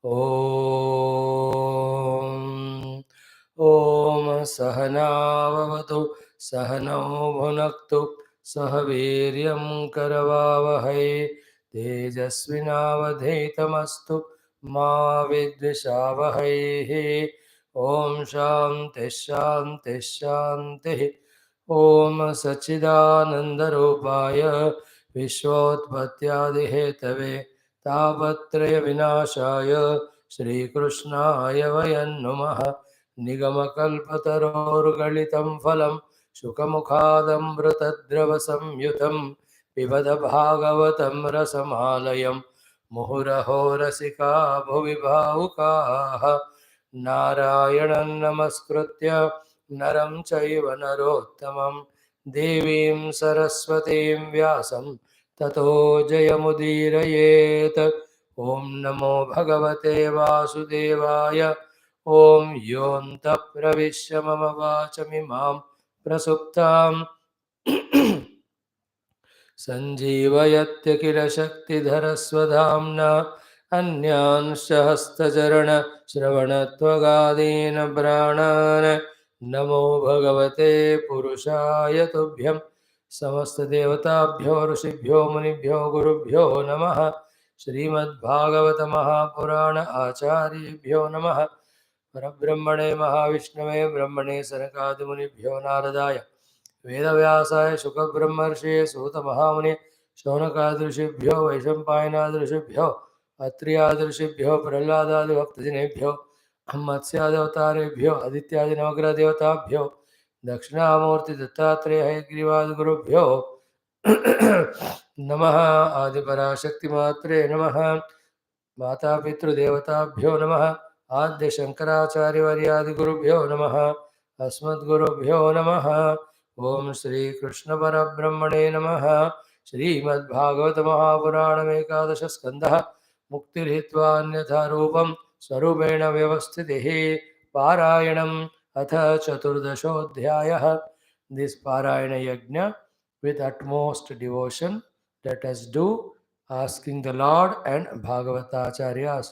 ॐ ॐ सहनाववतु सहनौ भुनक्तु सह वीर्यं करवावहै तेजस्विनावधीतमस्तु मा विद्विषावहैः। ॐ शान्तिः शान्तिः शान्तिः। ॐ सच्चिदानन्दरूपाय विश्वोत्पत्त्यादिहेतवे तापत्रय विनाशाय श्रीकृष्णाय वयं नुमः। निगमकल्पतरोर्गलितं फलं शुकमुखादमृतद्रवसंयुतं पिबद भागवतं रसमालयं मुहुरहो रसिका भुवि भावुकाः। नारायणं नमस्कृत्य नरं चैव नरोत्तमं देवीं सरस्वतीं व्यासं ततो जयमुदीरयेत्। ॐ नमो भगवते वासुदेवाय। ॐ योऽन्तः प्रविश्य मम वाचमिमां प्रसुप्तां सञ्जीवयत्य किल शक्तिधरस्वधाम्ना अन्यांश्च हस्तचरणश्रवणत्वगादीन् प्राणान् नमो भगवते पुरुषाय तुभ्यं। समस्तदेवताभ्यो ऋषिभ्यो मुनिभ्यो गुरुभ्यो नमः। श्रीमद्भागवत महापुराण आचार्येभ्यो नमः। परब्रह्मणे महाविष्णवे ब्रह्मणे सनकादिमुनिभ्यो नारदाय वेदव्यासाय शुकब्रह्मर्षये सूतमहामुने शौनकादृशिभ्यो वैशम्पायनादृशिभ्यो अत्र्यादृशिभ्यो प्रह्लादादिभक्तजनेभ्यो मत्स्यादवतारेभ्यो आदित्यादिनवग्रहदेवताभ्यो दक्षिणामूर्ति दत्तात्रेय हयग्रीवादिगुरुभ्यो नमः। आदिपराशक्तिमात्रे नमः। मातापितृदेवताभ्यो नमः। आद्य शंकराचार्यवर्यादिगुरुभ्यो नमः। अस्मद्गुरुभ्यो नमः। ओम श्री कृष्ण परब्रह्मणे नमः। श्रीमद्भागवत महापुराणमेकादश स्कंदः मुक्तिर्हित्वा अन्यथा रूपं स्वरूपेण व्यवस्थितिः पारायणम् अथ चतुर्दशोऽध्यायः। This parayana yajna with utmost devotion let us do, asking the Lord and Bhagavatacharyas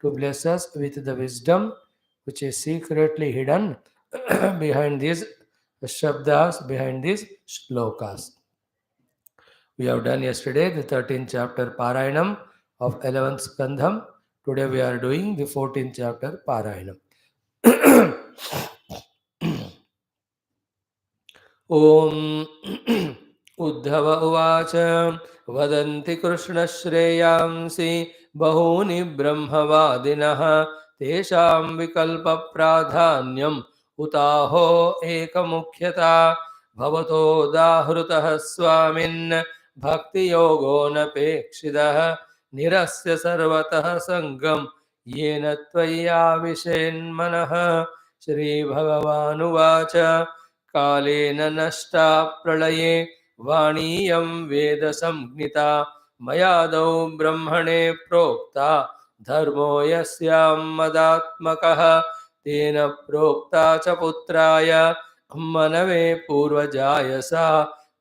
to bless us with the wisdom which is secretly hidden behind these shabdas, behind these shlokas. We have done yesterday the 13th chapter Parayanam of 11th Skandham. Today we are doing the 14th chapter Parayanam. ॐ उद्धव उवाच वदन्ति कृष्णश्रेयांसि बहूनि ब्रह्मवादिनः तेषां विकल्पप्राधान्यम् उताहो एकमुख्यता भवतो दाहृतः स्वामिन् भक्तियोगो नपेक्षितः निरस्य सर्वतः सङ्गं येन त्वय्याविशेन्मनः। श्रीभगवानुवाच कालेन नष्टा प्रलये वाणीयं वेद संज्ञिता मयादौ ब्रह्मणे प्रोक्ता धर्मो यस्यां मदात्मकः तेन प्रोक्ता च पुत्राय मनवे पूर्वजाय सा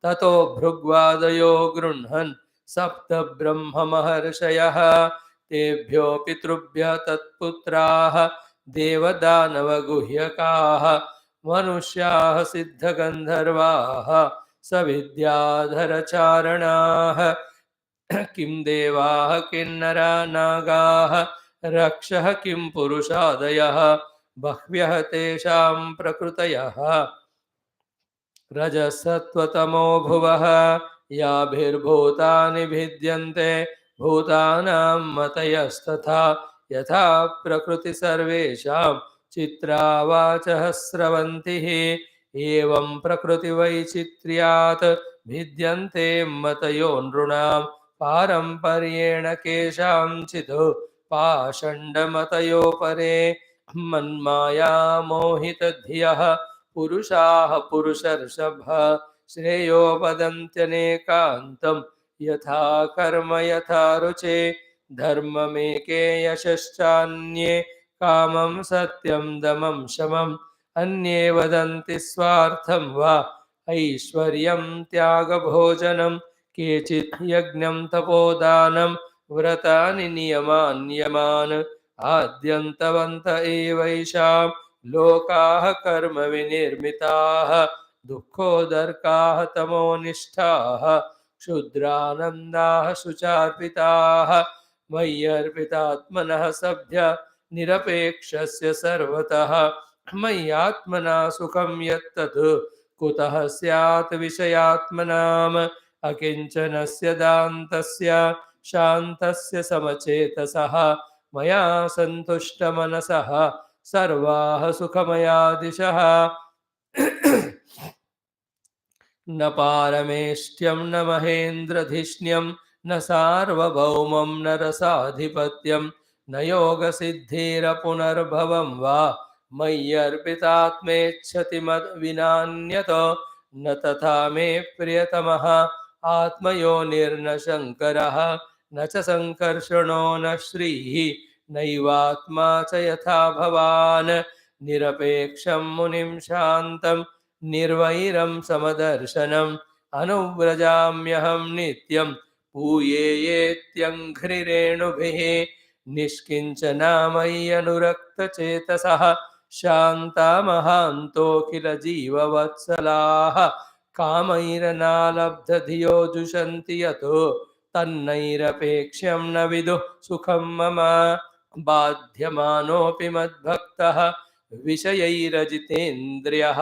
ततो भृग्वादयो गृह्णन् सप्त ब्रह्ममहर्षयः तेभ्यो पितृभ्यः तत्पुत्राः देवदानवगुह्यकाः मनुष्याः सिद्धगन्धर्वाः सविद्याधरचारणाः किं देवाः किन्नरा नागाः रक्षः किं पुरुषादयः बह्व्यः तेषां प्रकृतयः रजसत्वतमो भुवः याभिर्भूतानि भिद्यन्ते भूतानां मतयस्तथा यथा प्रकृति सर्वेषां चित्रावाचः स्रवन्तिः एवं प्रकृतिवैचित्र्यात् भिद्यन्ते मतयो नृणां पारम्पर्येण केषाञ्चित् पाषण्डमतयो परे मन्माया मोहितधियः पुरुषाः पुरुषर्षभ श्रेयो वदन्त्यनेकान्तं यथा कर्म यथा रुचे धर्ममेके यशश्चान्ये कामं सत्यं दमं शमम् अन्ये वदन्ति स्वार्थं वा ऐश्वर्यं त्यागभोजनं केचित् यज्ञं तपोदानं व्रतानि नियमान् आद्यन्तवन्त एवैषां लोकाः कर्म विनिर्मिताः दुःखोदर्काः तमोनिष्ठाः क्षुद्रानन्दाः शुचार्पिताः मय्यर्पितात्मनः सभ्य निरपेक्षस्य सर्वतः मय्यात्मना सुखं यत्तत् कुतः स्यात् विषयात्मनाम् अकिञ्चनस्य दान्तस्य शान्तस्य समचेतसः मया सन्तुष्टमनसः सर्वाः सुखमया दिशः न पारमेष्ट्यं न महेन्द्रधिष्ण्यं न सार्वभौमं न रसाधिपत्यं न योगसिद्धिरपुनर्भवं वा मय्यर्पितात्मेच्छति मद्विनान्यतो न तथा मे प्रियतमः आत्मयोनिर्न शङ्करः न च सङ्कर्षणो न श्रीः नैवात्मा च यथा भवान् निरपेक्षं मुनिं शान्तं निर्वैरं समदर्शनम् अनुव्रजाम्यहं नित्यं पूयेयेत्यङ्घ्रिरेणुभिः निष्किञ्चनामय्यनुरक्तचेतसः शान्ता महान्तोऽखिल जीववत्सलाः कामैरनालब्धधियो जुषन्ति यतो तन्नैरपेक्ष्यं न विदुः सुखं मम बाध्यमानोऽपि मद्भक्तः विषयैरजितेन्द्रियः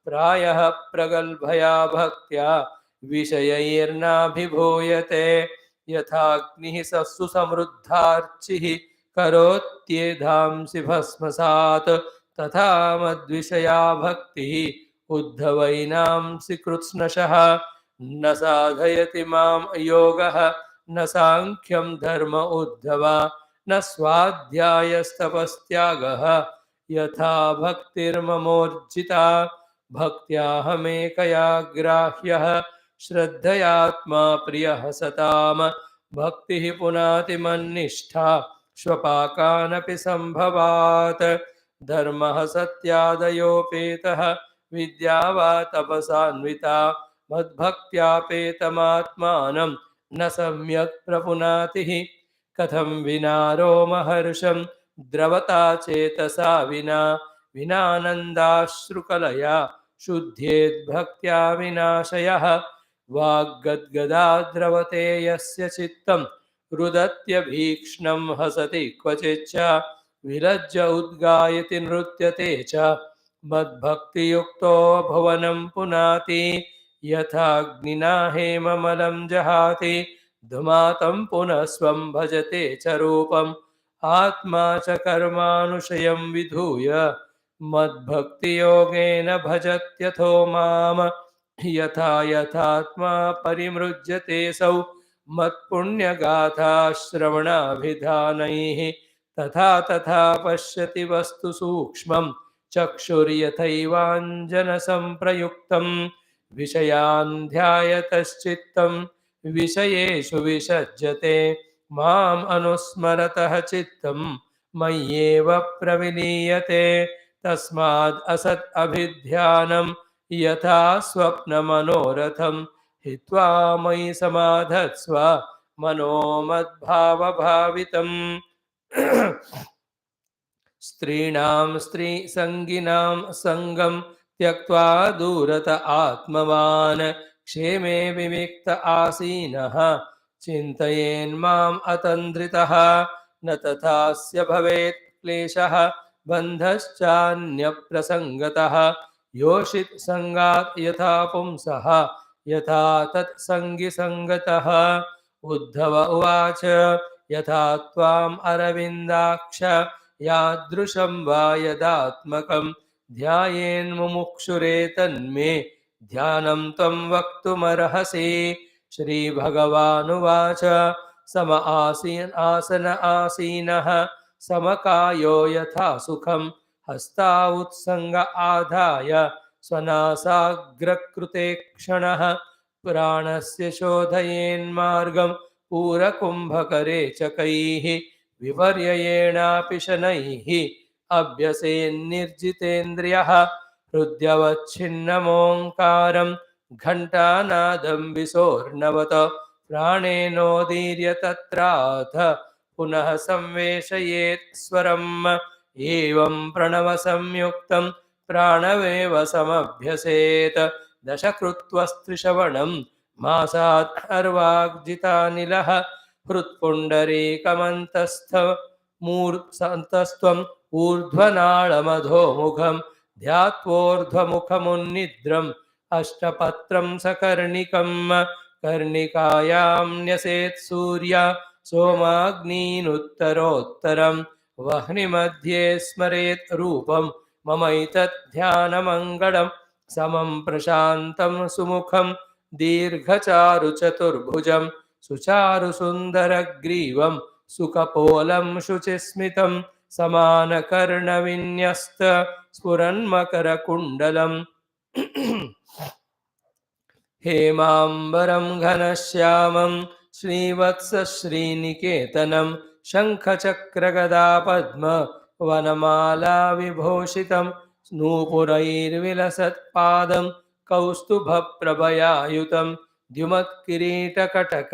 प्रायः प्रगल्भया भक्त्या विषयैर्नाभिभूयते यथाग्निः सत्सु समृद्धार्चिः करोत्येधांसि भस्मसात् तथा मद्विषया भक्तिः उद्धवैनांसि कृत्स्नशः न साधयति मां योगः न साङ्ख्यं धर्म उद्धव न स्वाध्यायस्तपस्त्यागः यथा भक्तिर्ममोर्जिता भक्त्याहमेकया ग्राह्यः श्रद्धयात्मा प्रियः सताम भक्तिः पुनातिमन्निष्ठा श्वपाकानपि सम्भवात् धर्मः सत्यादयोपेतः विद्या वा तपसान्विता मद्भक्त्यापेतमात्मानं न सम्यक् प्रपुनातिः कथं विना रोमहर्षं द्रवता चेतसा विना विनानन्दाश्रुकलया शुद्धेद्भक्त्या विनाशयः वाग्गद्गदा द्रवते यस्य चित्तं रुदत्यभीक्ष्णं हसति क्वचिच्च विलज्ज उद्गायति नृत्यते च मद्भक्तियुक्तो भुवनं पुनाति यथाग्निना हेममलं जहाति धुमातं पुनः स्वं भजते च रूपम् आत्मा च कर्मानुशयं विधूय मद्भक्तियोगेन भजत्यथो माम यथा यथात्मा परिमृज्यते सौ मत्पुण्यगाथा श्रवणाभिधानैः तथा तथा पश्यति वस्तु सूक्ष्मं चक्षुर्यथैवाञ्जनसंप्रयुक्तं विषयान् ध्यायतश्चित्तं विषयेषु विसज्जते माम् अनुस्मरतः चित्तं मय्येव प्रविलीयते तस्माद् असत् अभिध्यानं यथा स्वप्नमनोरथं हित्वा मयि समाधत्स्व मनो मद्भावभावितम् स्त्रीणां स्त्रीसङ्गिनां सङ्गं त्यक्त्वा दूरत आत्मवान् क्षेमे विविक्त आसीनः चिन्तयेन्माम् अतन्द्रितः न तथास्य भवेत् क्लेशः बन्धश्चान्यप्रसङ्गतः योषित् सङ्गात् यथा पुंसः यथा तत्सङ्गिसङ्गतः उद्धव उवाच यथा त्वाम् अरविन्दाक्ष यादृशं वा यदात्मकं ध्यायेन्मुमुक्षुरेतन्मे ध्यानं त्वं वक्तुमर्हसि श्रीभगवानुवाच सम आसन आसीनः समकायो यथा सुखं हस्तावुत्सङ्ग आधाय स्वनासाग्रकृते क्षणः प्राणस्य शोधयेन्मार्गं पूरकुम्भकरे चकैः विपर्ययेणापि शनैः अभ्यसेन्निर्जितेन्द्रियः हृद्यवच्छिन्नमोङ्कारं घण्टानादं विसोर्णवत प्राणेनोदीर्य तत्राथ पुनः संवेशयेत् स्वरम् एवं प्रणवसंयुक्तं प्राणवेव समभ्यसेत् दशकृत्वस्त्रिश्रवणं मासात् अर्वाग्जितानिलः हृत्पुण्डरीकमन्तस्थमूर्धस्तम् ऊर्ध्वनाळमधोमुखं ध्यात्वोर्ध्वमुखमुन्निद्रम् अष्टपत्रं सकर्णिकं कर्णिकायां न्यसेत् सूर्य सोमाग्नीनुत्तरोत्तरं वह्निमध्ये स्मरेत् रूपं ममैतत् ध्यानमङ्गलं समं प्रशान्तं सुमुखं दीर्घचारुचतुर्भुजं सुचारुसुन्दरग्रीवं सुकपोलं शुचिस्मितं समानकर्णविन्यस्त स्फुरन्मकरकुण्डलम् हेमाम्बरं घनश्यामं श्रीवत्सश्रीनिकेतनं शङ्खचक्रगदापद्म वनमाला विभूषितं नूपुरैर्विलसत्पादं कौस्तुभप्रभयायुतं द्युमत्किरीटकटक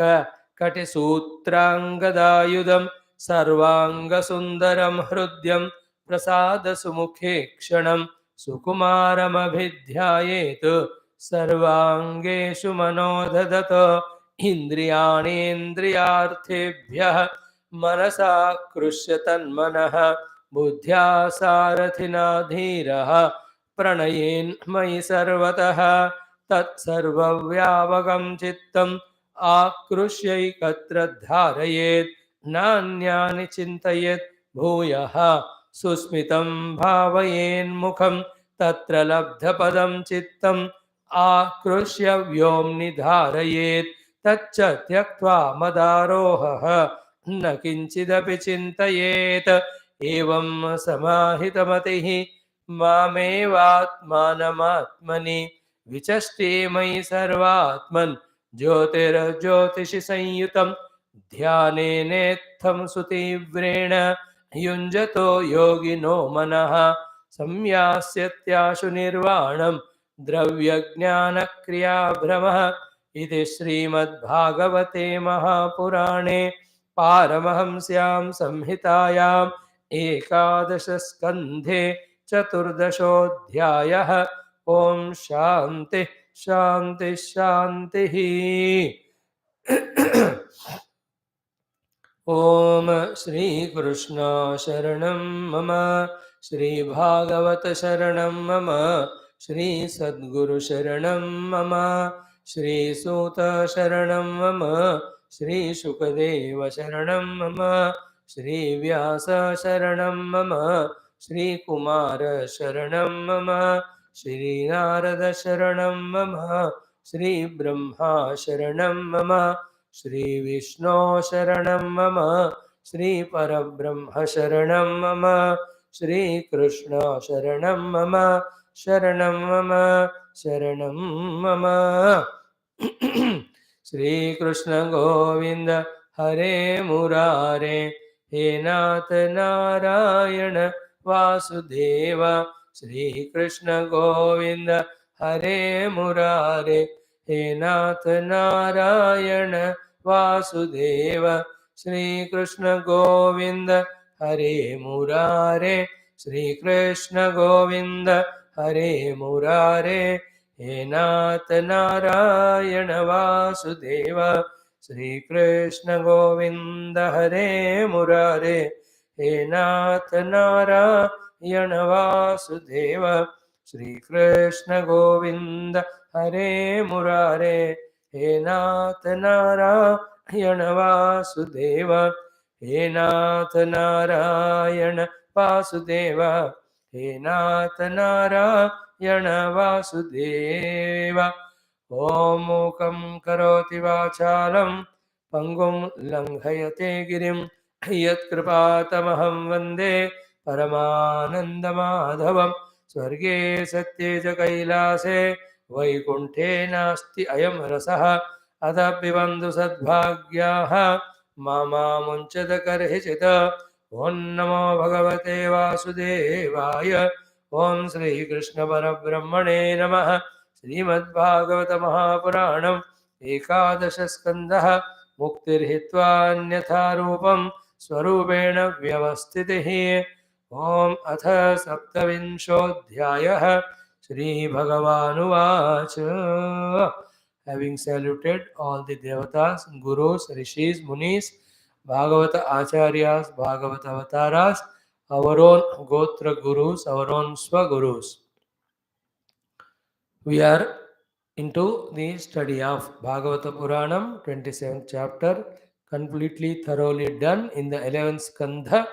कटिसूत्राङ्गदायुधं सर्वाङ्गसुन्दरं हृद्यं प्रसादसुमुखे क्षणं सुकुमारमभिध्यायेत् सर्वाङ्गेषु मनोदधत इन्द्रियाणीन्द्रियार्थेभ्यः मनसा कृष्य तन्मनः बुद्ध्या सारथिना धीरः प्रणयेन्मयि सर्वतः तत्सर्वव्यापकं चित्तम् आकृष्यैकत्र धारयेत् नान्यानि चिन्तयेत् भूयः सुस्मितं भावयेन्मुखं तत्र लब्धपदं चित्तम् आकृष्य व्योम्नि धारयेत् तच्च त्यक्त्वा मदारोहः न किञ्चिदपि चिन्तयेत् एवं समाहितमतिः मामेवात्मानमात्मनि विचष्टे मयि सर्वात्मन् ज्योतिर्ज्योतिषि संयुतं ध्यानेनेत्थं सुतीव्रेण युञ्जतो योगिनो मनः संयास्यत्याशु निर्वाणं द्रव्यज्ञानक्रियाभ्रमः इति श्रीमद्भागवते महापुराणे पारमहंस्यां संहितायाम् एकादशस्कन्धे चतुर्दशोऽध्यायः। ओम शांति शांति शांतिः। ओम श्री कृष्ण शरणं मम, श्री भागवत शरणं मम, श्री सद्गुरु शरणं मम, श्री सूत शरणं मम, श्री शुकदेव शरणं मम, श्री व्यास शरणं मम, श्री कुमार शरणं मम, श्री नारद शरणं मम, श्री ब्रह्मा शरणं मम, श्री विष्णु शरणं मम, श्री परब्रह्म शरणं मम, श्री कृष्ण शरणं मम, शरणं मम, शरणं मम। श्री कृष्ण गोविंद हरे मुरारे, हे नाथ नारायण वासुदेव। श्री कृष्ण गोविंद हरे मुरारे, हे नाथ नारायण वासुदेव। श्री कृष्ण गोविंद हरे मुरारे, श्री कृष्ण गोविंद हरे मुरारे, हे नाथ नारायण वासुदेव। श्री कृष्ण गोविंद हरे मुरारे, हे नाथ नारायण वासुदेव। श्री कृष्ण गोविंद हरे मुरारे, हे नाथ नारायण वासुदेव, हे नाथ नारायण वासुदेव, हे नाथ नारायण वासुदेव। ॐ मूकं करोति वाचालं पंगुं लंघयते गिरिं यत्कृपातमहं वन्दे परमानन्दमाधवं। स्वर्गे सत्ये च कैलासे वैकुण्ठे नास्ति अयं रसः, अतः पिबन्तु सद्भाग्याः मामुञ्चत कर्हिचित्। ॐ नमो भगवते वासुदेवाय। ॐ श्रीकृष्ण परब्रह्मणे नमः। श्रीमद्भागवत महापुराणम् एकादश स्कन्धः। मुक्तिर्हित्वा अन्यथा रूपं स्वरूपेण व्यवस्थितिः। ॐ अथ सप्तविंशोऽध्यायः। श्रीभगवानुवाच। Having saluted all the devatas, gurus, rishis, munis, Bhagavata acharyas, Bhagavata avataras, our own gotra gurus, our own swagurus, we are into the study of Bhagavata Puranam, 27th chapter, completely thoroughly done in the 11th skandha,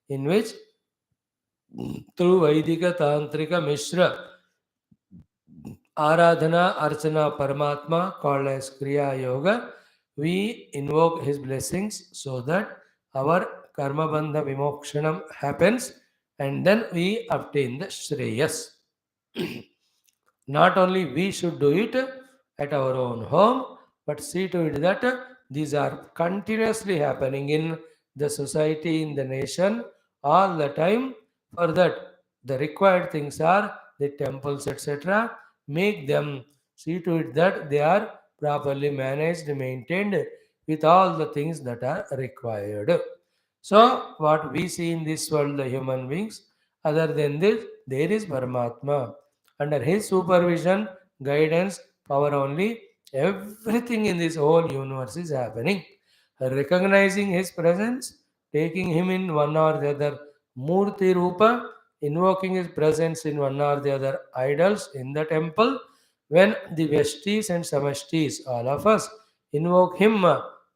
in which through Vaidika Tantrika Mishra Aradhana Archana Paramatma, called as Kriya Yoga, we invoke his blessings so that our karma bandha vimokshanam happens, and then we obtain the Shreyas. Not only we should do it at our own home, but see to it that these are continuously happening in the society, in the nation, all the time. For that, the required things are the temples, etc. Make them, see to it that they are properly managed, maintained with all the things that are required. So, what we see in this world, the human beings, other than this, there is Paramatma. Under his supervision, guidance, power only, everything in this whole universe is happening. Recognizing his presence, taking him in one or the other Murti Rupa, invoking his presence in one or the other idols in the temple, when the Vyashtis and Samashtis, all of us, invoke him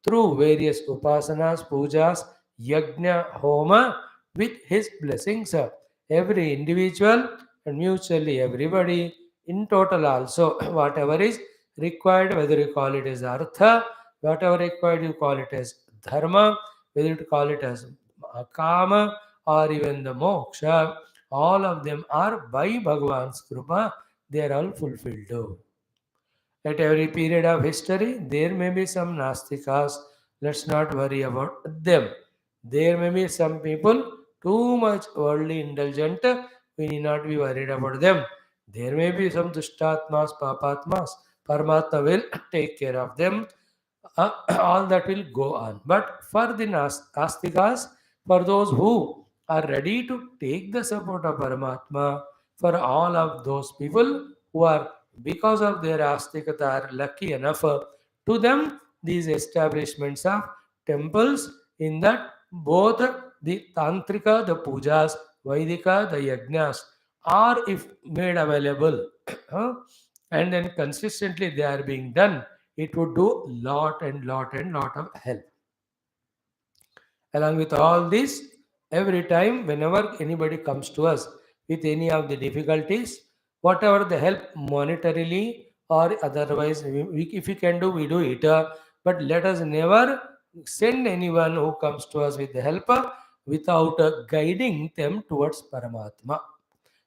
through various upasanas, pujas, yajna, homa, with his blessings. Every individual and mutually everybody in total also, whatever is required, whether you call it as artha, whatever required you call it as dharma, whether you call it as kama or even the moksha, all of them are by Bhagavan's Krupa, they are all fulfilled. At every period of history, there may be some Nastikas. Let's not worry about them. There may be some people too much worldly indulgent. We need not be worried about them. There may be some Dushtatmas, Papatmas. Paramatma will take care of them. All that will go on. But for the Astikas, for those who are ready to take the support of Paramatma, for all of those people who are, because of their astikata, are lucky enough, to them these establishments of temples, in that both the tantrika, the pujas, vaidika, the yajnas, are if made available and then consistently they are being done, it would do lot of help. Along with all this, every time, whenever anybody comes to us with any of the difficulties, whatever the help monetarily or otherwise, if we can do, we do it. But let us never send anyone who comes to us with the help without guiding them towards Paramatma.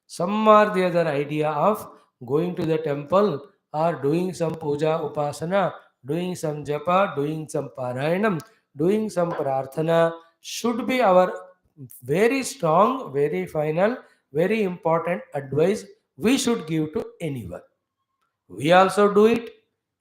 Some or the other idea of going to the temple or doing some puja upasana, doing some japa, doing some parayanam, doing some prarthana should be our very strong, very final, very important advice we should give to anyone. We also do it.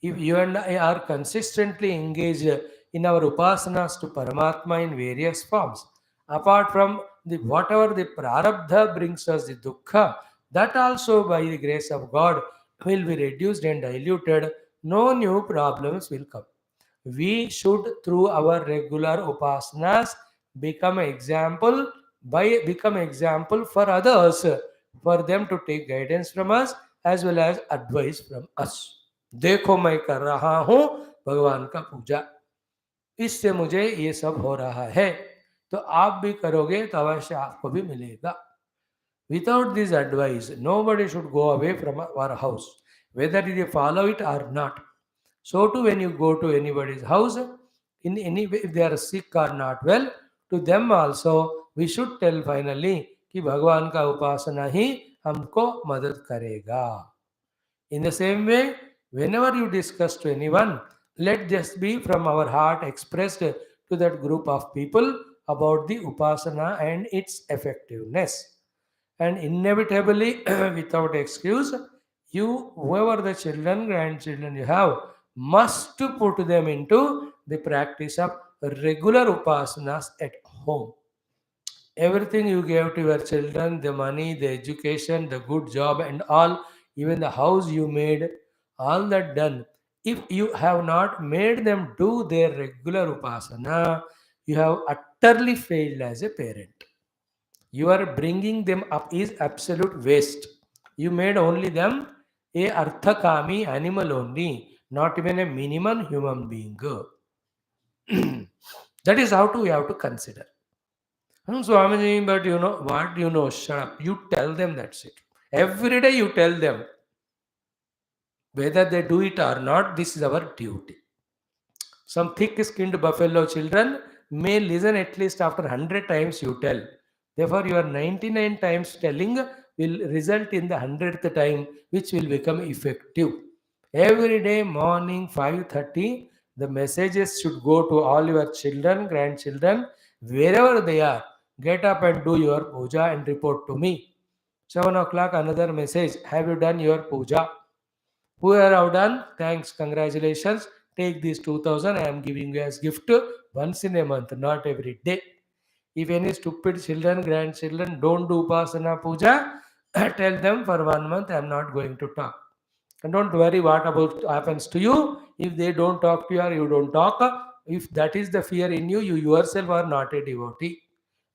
If you and I are consistently engaged in our upasanas to Paramatma in various forms, apart from the whatever the prarabdha brings us, the dukkha, that also by the grace of God will be reduced and diluted. No new problems will come. We should, through our regular upasanas, become example for others, for them to take guidance from us as well as advice from us. देखो मैं कर रहा हूं भगवान का पूजा, इससे मुझे ये सब हो रहा है, तो आप भी करोगे तो अवश्य आपको भी मिलेगा. Without this advice, nobody should go away from our house, whether they follow it or not. So too, when you go to anybody's house, in any way, if they are sick or not well, to them also we should tell finally कि भगवान का उपासना ही हमको मदद करेगा. In the same way, whenever you discuss to anyone, let this be from our heart expressed to that group of people about the upasana and its effectiveness. And inevitably, without excuse, you, whoever the children, grandchildren you have, must put them into the practice of regular upasanas at home. Everything you gave to your children, the money, the education, the good job, and all, even the house you made, all that done. If you have not made them do their regular upasana, you have utterly failed as a parent. You are bringing them up is absolute waste. You made only them a arthakami animal only, not even a minimum human being. That is how to we have to consider. Swamiji, but you know what? You know, shut up. You tell them that's it. Every day you tell them whether they do it or not. This is our duty. Some thick-skinned buffalo children may listen at least after 100 times you tell. Therefore, your 99 times telling will result in the 100th time, which will become effective. Every day morning 5:30, the messages should go to all your children, grandchildren, wherever they are. Get up and do your puja and report to me. 7 o'clock, another message. Have you done your puja? Whoever have done, thanks, congratulations. Take this 2000. I am giving you as gift once in a month, not every day. If any stupid children, grandchildren don't do Upasana Puja, tell them for 1 month I am not going to talk. And don't worry what about happens to you. If they don't talk to you or you don't talk, if that is the fear in you, you yourself are not a devotee.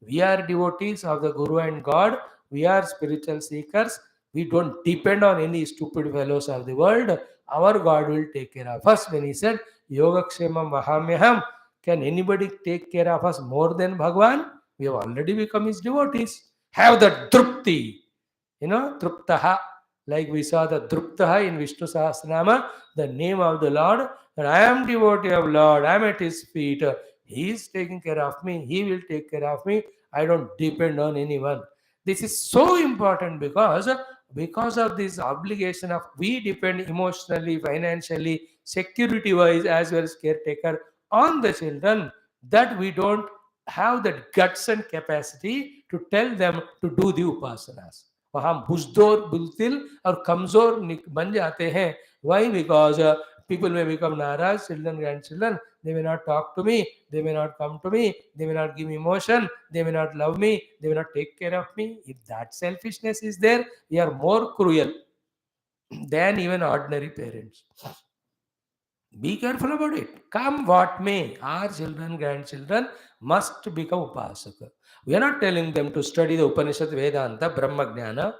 We are devotees of the Guru and God. We are spiritual seekers. We don't depend on any stupid fellows of the world. Our God will take care of us. When he said, Yogakshemam Vahamyaham, can anybody take care of us more than Bhagwan? We have already become his devotees. Have the drupti. Druptaha. Like we saw the druptaha in Vishnu Sahasranama, the name of the Lord. And I am devotee of Lord. I am at his feet. He is taking care of me. He will take care of me. I don't depend on anyone. This is so important because of this obligation of we depend emotionally, financially, security wise as well as caretaker on the children, that we don't have that guts and capacity to tell them to do the upasanas. और हम बुजदोर बुलतिल और कमजोर बन जाते हैं. Why? Because people may become naraz, children, grandchildren. They may not talk to me. They may not come to me. They may not give me emotion. They may not love me. They may not take care of me. If that selfishness is there, we are more cruel than even ordinary parents. Be careful about it. Come what may, our children, grandchildren must become upasaka. We are not telling them to study the Upanishad, Vedanta, Brahma Jnana.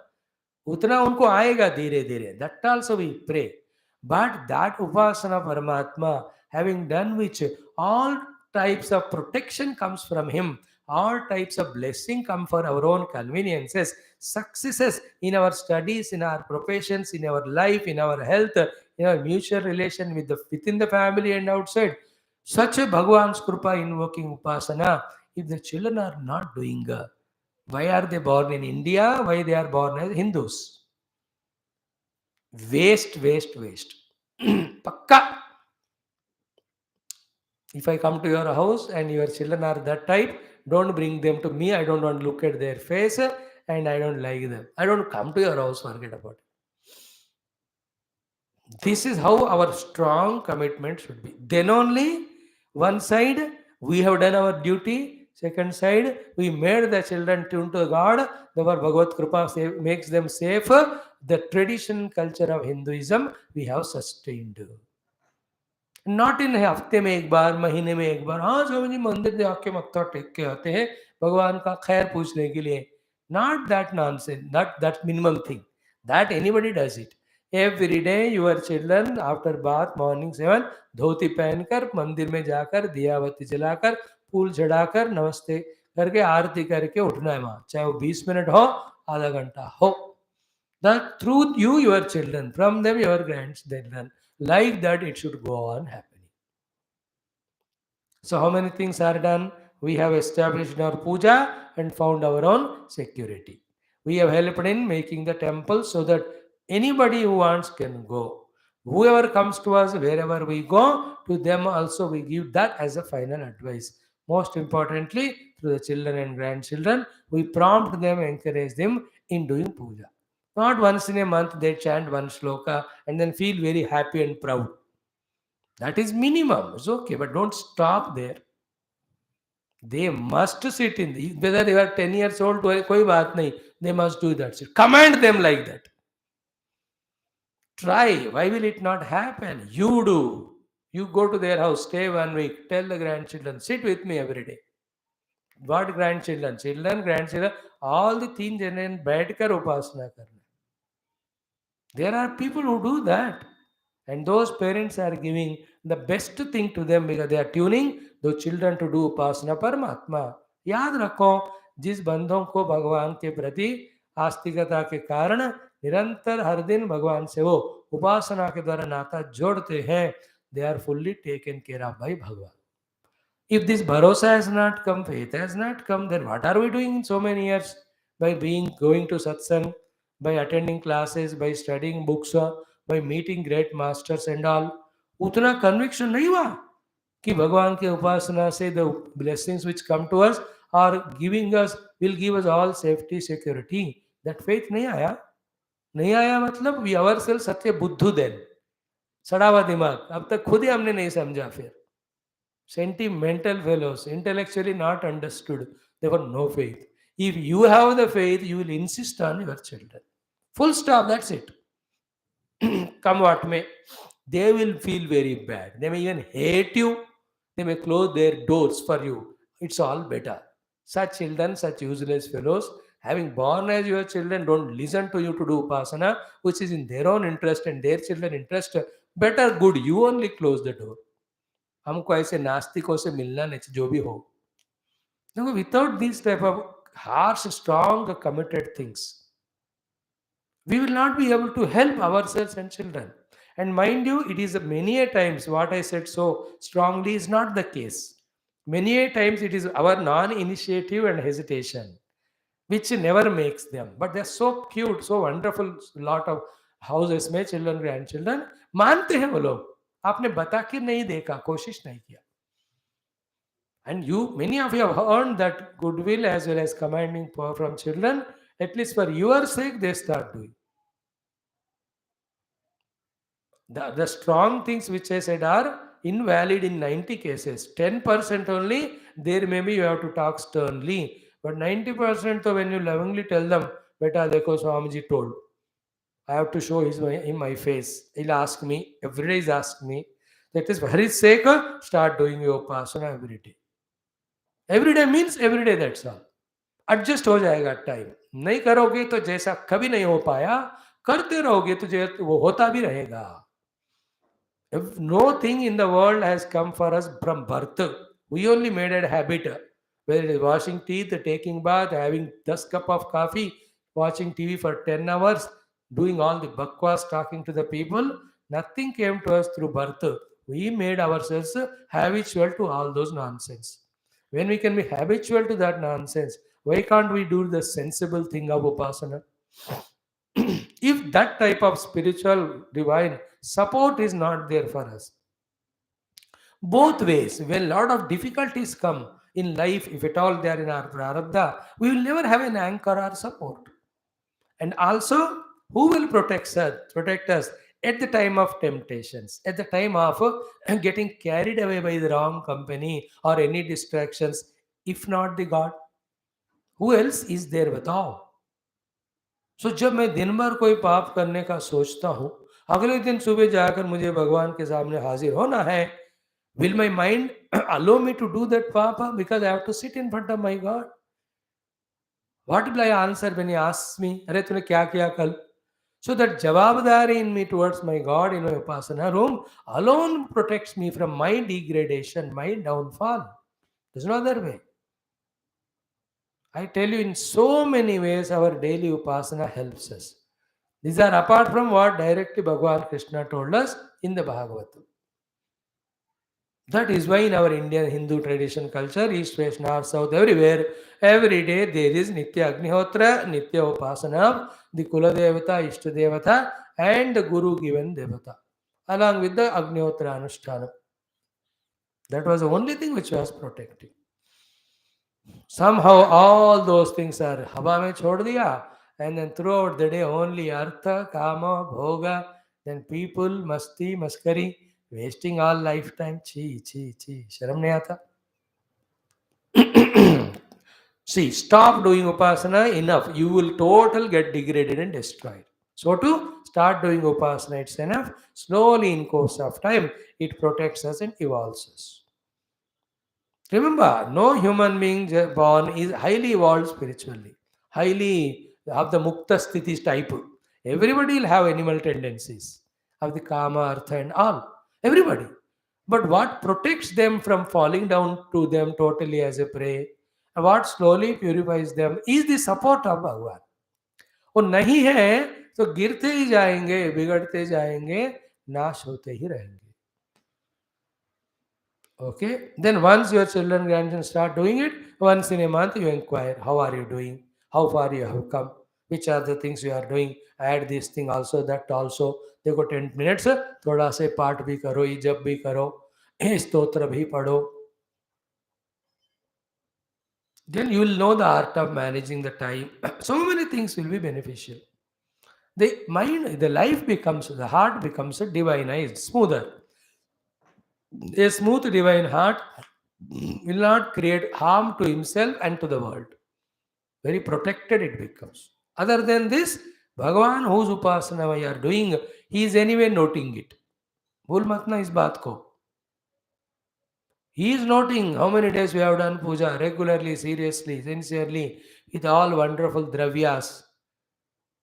उतना उनको आएगा धीरे धीरे. That also we pray. But that upasana Paramatma, having done which all types of protection comes from him, all types of blessing come for our own conveniences, successes in our studies, in our professions, in our life, in our health, in our mutual relation within the family and outside. Such a Bhagavan's Krupa invoking upasana, if the children are not doing, why are they born in India? Why they are born as Hindus? Waste. Pakka. If I come to your house and your children are that type, don't bring them to me. I don't want to look at their face and I don't like them. I don't come to your house, forget about it. This is how our strong commitment should be. Then only one side we have done our duty. Second side, we made the children tune to God. The Bhagavad Kripa makes them safe. The tradition culture of Hinduism we have sustained. Not in हफ्ते में एक बार, महीने में एक बार, हाँ स्वामी जी मंदिर जाके मत्था टेक के आते हैं भगवान का खैर पूछने के लिए. Not that nonsense, not that minimum thing, that anybody does it. Every day your children after bath morning 7 धोती पहनकर मंदिर में जाकर दियावती जलाकर फूल चढ़ाकर नमस्ते करके आरती करके उठना है वहां, चाहे वो 20 मिनट हो, आधा घंटा हो. That through you, your children, from them, your grandchildren. Like that, it should go on happening. So, how many things are done? We have established our puja and found our own security. We have helped in making the temple so that anybody who wants can go. Whoever comes to us, wherever we go, to them also we give that as a final advice. Most importantly, through the children and grandchildren, we prompt them, encourage them in doing puja. Not once in a month they chant one shloka and then feel very happy and proud. That is minimum. It's okay, but don't stop there. They must sit in the, whether they are 10 years old, koi baat nahi, they must do that. Command them like that. Try. Why will it not happen? You do. You go to their house, stay 1 week, tell the grandchildren, sit with me every day. What grandchildren? Children, grandchildren, all the 3 generation बैठकर उपासना करना. There are people who do that. And those parents are giving the best thing to them because they are tuning those children to do upasana परमात्मा. याद रखो, जिस बंदों को भगवान के प्रति आस्तिकता के कारण निरंतर हर दिन भगवान से वो उपासना के द्वारा नाता जोड़ते हैं, they are fully taken care of by भगवान. If this bharosa has not come, faith has not come, then what are we doing in so many years? By going to satsang, by attending classes, by studying books, by meeting great masters and all, उतना conviction नहीं हुआ कि भगवान के उपासना से the blessings which come to us are giving us, will give us all safety, security. That faith नहीं आया. नहीं आया मतलब we ourselves सत्य बुद्धू then. सड़ा हुआ दिमाग, अब तक खुद ही हमने नहीं समझा फिर. Sentimental fellows, intellectually not understood, they got no faith. If you have the faith, you will insist on your children. Full stop, that's it. Come what may, they will feel very bad. They may even hate you. They may close their doors for you. It's all better. Such children, such useless fellows, having born as your children, don't listen to you to do upasana, which is in their own interest and their children interest. Better good, you only close the door. हमको ऐसे नास्तिकों से मिलना नहीं, जो भी हो. No, without these type of harsh, strong, committed things, we will not be able to help ourselves and children. And mind you, it is many a times what I said so strongly is not the case. Many a times it is our non-initiative and hesitation which never makes them. But they're so cute, so wonderful. Lot of houses में children, grandchildren मानते हैं वो लोग. आपने बता के नहीं देखा, कोशिश नहीं किया. And you, many of you have earned that goodwill as well as commanding power from children. At least for your sake, they start doing. The strong things which I said are invalid in 90 cases. 10% only, there maybe you have to talk sternly. But 90% when you lovingly tell them, Beta dekho Swamiji told, I have to show in my face. He'll ask me, every day he's asking me. That is for his sake, start doing your upasana every day. Every day means every day, that's all. Adjust हो जाएगा time. नहीं करोगे तो जैसा कभी नहीं हो पाया, करते रहोगे तो वो होता भी रहेगा. If no thing in the world has come for us from birth, we only made it a habit. Whether it is washing teeth, taking bath, having 10 cup of coffee, watching TV for 10 hours, doing all the bakwas, talking to the people, nothing came to us through birth. We made ourselves habitual to all those nonsense. When we can be habitual to that nonsense, why can't we do the sensible thing of upasana? If that type of spiritual divine support is not there for us, both ways, when a lot of difficulties come in life, if at all they are in our prarabdha, we will never have an anchor or support. And also, who will protect us at the time of temptations, at the time of getting carried away by the wrong company or any distractions, if not the God? Who else is there without? सो जब मैं दिन भर कोई पाप करने का सोचता हूँ, अगले दिन सुबह जाकर मुझे भगवान के सामने हाजिर होना है, will my mind allow me to do that papa because I have to sit in front of my God? What will I answer when he asks me, अरे तूने क्या किया कल? So that jawabdari in me towards my God in my upasana room alone protects me from my degradation, my downfall. There's no other way. I tell you, in so many ways, our daily upasana helps us. These are apart from what directly Bhagavan Krishna told us in the Bhagavatam. That is why in our Indian Hindu tradition culture, east, west, north, south, everywhere, every day there is Nitya Agnihotra, Nitya Upasana of the Kula Devata, Ishta Devata, and the Guru given Devata, along with the Agnihotra Anushtana. That was the only thing which was protecting. Somehow all those things are hava mein chhod diya, and then throughout the day only artha, kama, bhoga, then people, masti, maskari, wasting all lifetime. Chi, chi, chi. Sharam nahi aata. See, stop doing upasana, enough. You will total get degraded and destroyed. So to start doing upasana, it's enough. Slowly in course of time, it protects us and evolves us. Remember, no human being born is highly evolved spiritually, highly of the mukta sthiti type. Everybody will have animal tendencies of the kama, artha, and all. Everybody. But what protects them from falling down to them totally as a prey, and what slowly purifies them is the support of Bhagavan. वो नहीं है तो गिरते ही जाएंगे, बिगड़ते जाएंगे, नाश होते ही रहेंगे. Okay, then once your children, grandchildren start doing it, once in a month you inquire, how are you doing? How far you have come? Which are the things you are doing? Add this thing also, that also. देखो 10 minutes थोड़ा से पाठ भी करो, ये जब भी करो, स्तोत्र भी पढ़ो. Then you will know the art of managing the time. So many things will be beneficial. The mind, the life becomes, the heart becomes divinized, smoother. A smooth divine heart will not create harm to himself and to the world. Very protected it becomes. Other than this, Bhagavan whose upasana we are doing, he is anyway noting it. भूल मत ना इस बात को. He is noting how many days we have done puja regularly, seriously, sincerely, with all wonderful dravyas.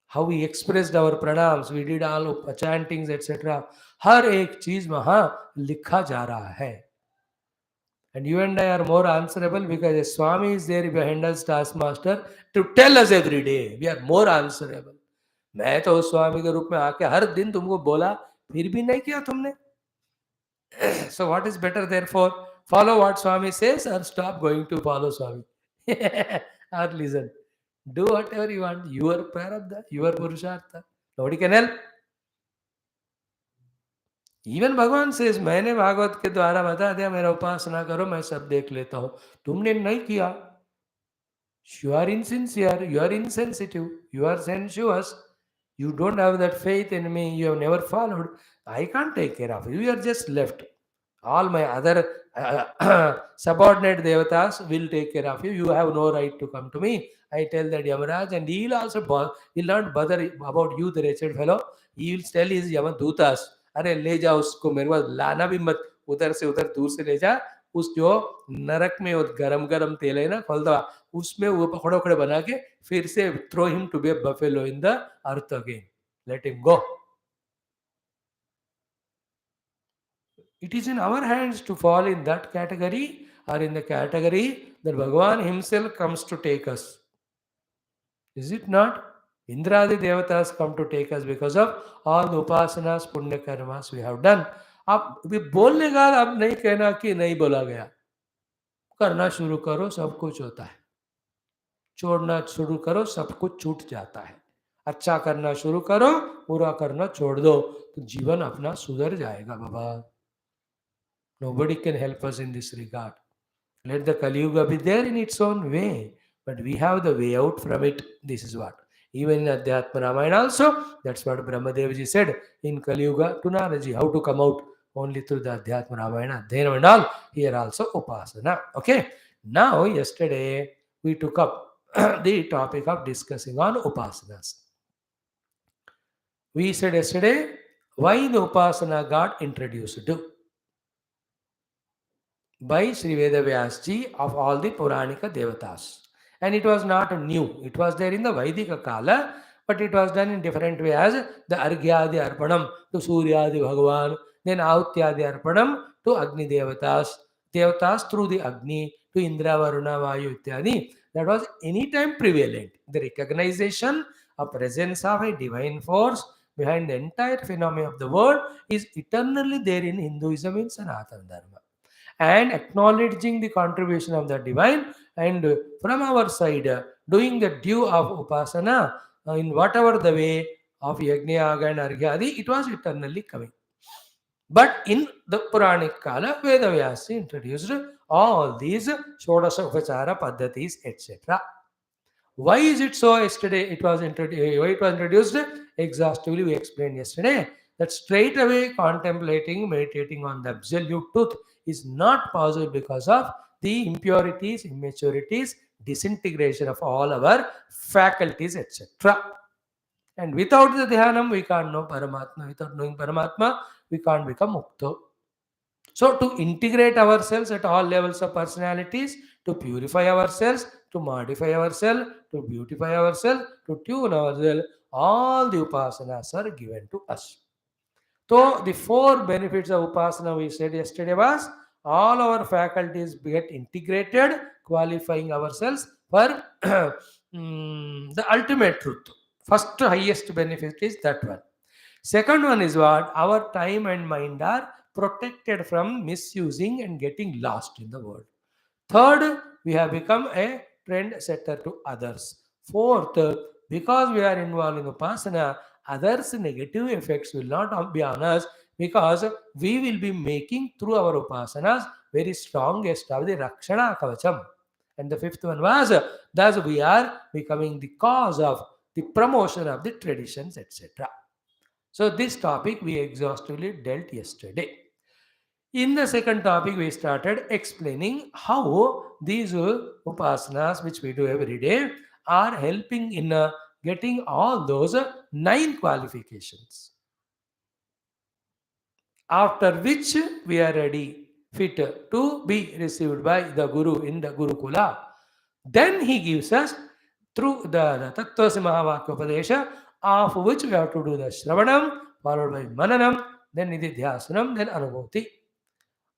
How we expressed our pranams, we did all chantings, etc. हर एक चीज वहां लिखा जा रहा है. And you and I are more answerable because a Swami is there behind us, taskmaster, to tell us every day. We are more answerable. मैं तो उस स्वामी के रूप में आके हर दिन तुमको बोला, फिर भी नहीं किया तुमने. So what is better therefore? Follow what Swami says or stop going to follow Swami. Or listen. Do whatever you want. Your prarabdha, your purushartha. Nobody can help. Even भगवान से मैंने भागवत के द्वारा बता दिया, मेरा उपासना करो, मैं सब देख लेता हूं. तुमने नहीं किया. You are insincere, you are insensitive, you are sensuous, you don't have that faith in me, you have never followed. I can't take care of you. You are just left. All my other subordinate devatas will take care of you. You have no right to come to me. I tell that Yamaraj, and he will also will not bother about you, the wretched fellow. He will tell his Yamadutas, अरे ले जा उसको, मेरे पास लाना भी मत, उधर से उधर दूर से ले जा. उस जो नरक में वो गरम गरम तेल है ना फलदवा, उसमें वो पकड़े पकड़े बना के फिर से throw him to be buffalo in the earth again. Let him go. It is in our hands to fall in that category or in the category that Bhagavan himself comes to take us. Is it not? Indradi Devatas come to take us because of all the upasanas, punya karmas we have done. अब बोलने का अब नहीं कहना कि नहीं बोला गया. करना शुरू करो, सब कुछ होता है. छोड़ना शुरू करो, सब कुछ छूट जाता है. अच्छा करना शुरू करो, बुरा करना छोड़ दो, तो जीवन अपना सुधर जाएगा बाबा. Nobody can help us in this regard. Let the Kali Yuga be there in its own way, but we have the way out from it. This is what. Even in Adhyatma Ramayana also, that's what Brahmadev said in Kali Yuga to Naraji, how to come out only through the Adhyatma Ramayana, Adhyana and all. Here also Upasana. Okay. Now, yesterday, we took up the topic of discussing on Upasanas. We said yesterday, why the Upasana got introduced to? By Sri Vedavyas ji of all the Puranika Devatas. And it was not new. It was there in the Vaidika Kala, but it was done in different way as the Arghyadi Arpanam to Suryadi Bhagavan, then Ahutyadi Arpanam to Agni Devatas, Devatas through the Agni to Indra, Varuna, Vayu, Ityadi. That was anytime prevalent. The recognition of presence of a divine force behind the entire phenomenon of the world is eternally there in Hinduism in Sanatana Dharma. And acknowledging the contribution of the divine, and from our side doing the due of upasana in whatever the way of yajna, yaga and argyadi, it was eternally coming. But in the Puranic Kala, Vedavyasa introduced all these Shodasa Upachara Paddhatis, etc. Why is it so? Yesterday it was introduced exhaustively. We explained yesterday that straight away contemplating, meditating on the absolute truth is not possible because of the impurities, immaturities, disintegration of all our faculties, etc. And without the dhyanam, we can't know Paramatma. Without knowing Paramatma, we can't become Mukta. So, to integrate ourselves at all levels of personalities, to purify ourselves, to modify ourselves, to beautify ourselves, to tune ourselves, all the upasanas are given to us. So, the four benefits of upasana we said yesterday was all our faculties get integrated, qualifying ourselves for the ultimate truth. First, highest benefit is that one. Second one is what? Our time and mind are protected from misusing and getting lost in the world. Third, we have become a trend setter to others. Fourth, because we are involved in upasana, others' negative effects will not be on us, because we will be making through our upasanas very strongest of the Rakshana Kavacham. And the fifth one was, thus we are becoming the cause of the promotion of the traditions, etc. So this topic we exhaustively dealt yesterday. In the second topic, we started explaining how these upasanas, which we do every day, are helping in getting all those 9 qualifications. After which we are ready, fit to be received by the Guru in the Gurukula. Then he gives us through the Tattvasi Mahavakyopadesha, of which we have to do the Shravanam, followed by Mananam, then Nididhyasanam, then Anubhuti.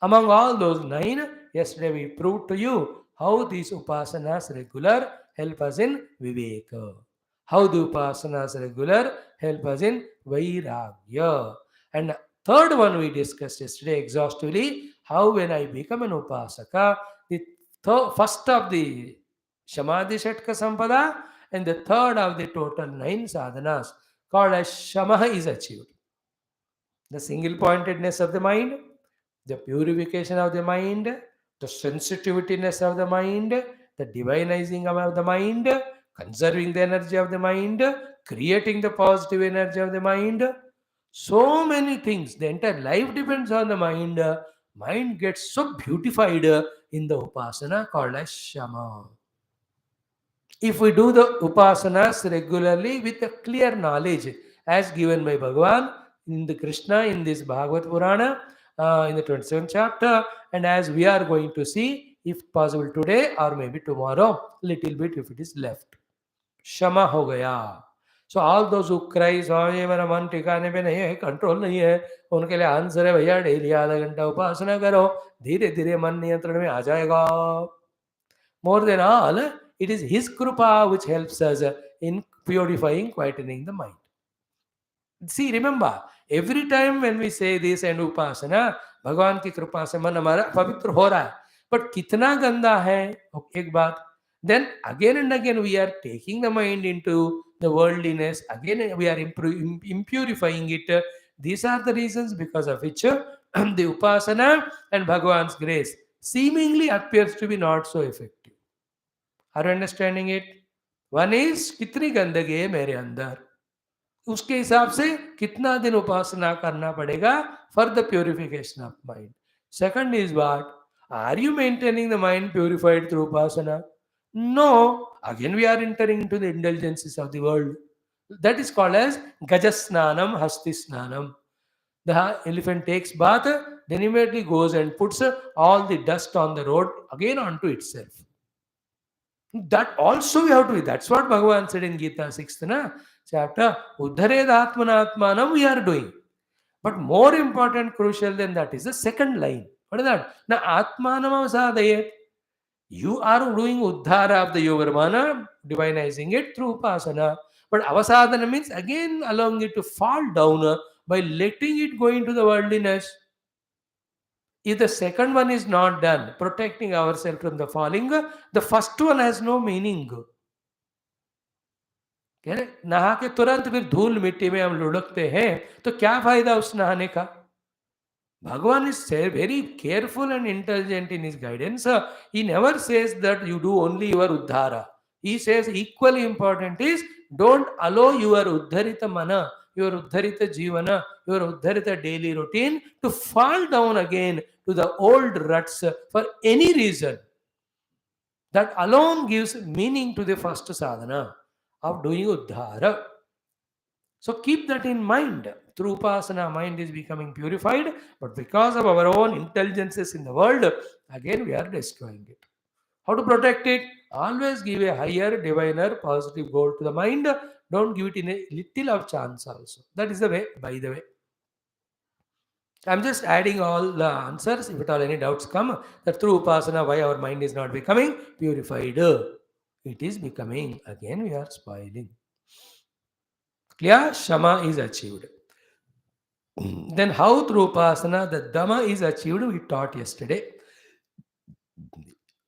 Among all those 9, yesterday we proved to you how these upasanas regular help us in Viveka. How the upasanas regular help us in Vairagya. And third one we discussed yesterday exhaustively, how when I become an upasaka, the first of the Shamadhi Shatka Sampada and the third of the total 9 sadhanas called as Shamaha is achieved. The single pointedness of the mind, the purification of the mind, the sensitiveness of the mind, the divinizing of the mind, conserving the energy of the mind, creating the positive energy of the mind. So many things. The entire life depends on the mind. Mind gets so beautified in the upasana called as Shama. If we do the upasanas regularly with a clear knowledge, as given by Bhagavan in the Krishna in this Bhagavad Purana, in the 27th chapter, and as we are going to see, if possible today or maybe tomorrow, little bit if it is left. Shama ho gaya. So all those who cry, स्वामी मेरा मन ठिकाने पे नहीं है, control नहीं है, उनके लिए आंसर है भैया डेली आधा घंटा उपासना करो, धीरे धीरे मन नियंत्रण में आ जाएगा. More than all, it is His Krupa which helps us in purifying, quietening the mind. See, remember, every time when we say this and upasana, भगवान की कृपा से मन हमारा पवित्र हो रहा है. But कितना गंदा है, एक बात. Then again and again we are taking the mind into the worldliness. Again we are impurifying it. These are the reasons because of which the upasana and Bhagavan's grace seemingly appears to be not so effective. Are you understanding it? One is कितनी गंदगी है मेरे अंदर, उसके हिसाब से कितना दिन उपासना करना पड़ेगा for the purification of mind. Second is what, are you maintaining the mind purified through upasana? No. Again we are entering into the indulgences of the world. That is called as Gajasnanam, Hastisnanam. The elephant takes bath, then immediately goes and puts all the dust on the road again onto itself. That also we have to do. That's what Bhagavan said in Gita 6th chapter. Uddhared atmanatmanam we are doing. But more important, crucial than that is the second line. What is that? Na atmanam sadayet. You are doing uddhara of the yogamana, divinizing it through upasana. But avasadana means again allowing it to fall down by letting it go into the worldliness. If the second one is not done, protecting ourselves from the falling, the first one has no meaning. नहा के तुरंत फिर धूल मिट्टी में हम लुढ़कते हैं तो क्या फायदा उस नहाने का? Bhagavan is very careful and intelligent in his guidance. He never says that you do only your uddhara. He says equally important is don't allow your uddharita mana, your uddharita jivana, your uddharita daily routine to fall down again to the old ruts for any reason. That alone gives meaning to the first sadhana of doing uddhara. So keep that in mind. Through upasana, mind is becoming purified, but because of our own intelligences in the world, again we are destroying it. How to protect it? Always give a higher, diviner, positive goal to the mind. Don't give it in a little of chance also. That is the way, by the way. I'm just adding all the answers. If at all any doubts come, that through upasana, why our mind is not becoming purified. It is becoming. Again, we are spoiling. Clear? Shama is achieved. Then how through upasana the Dhamma is achieved, we taught yesterday.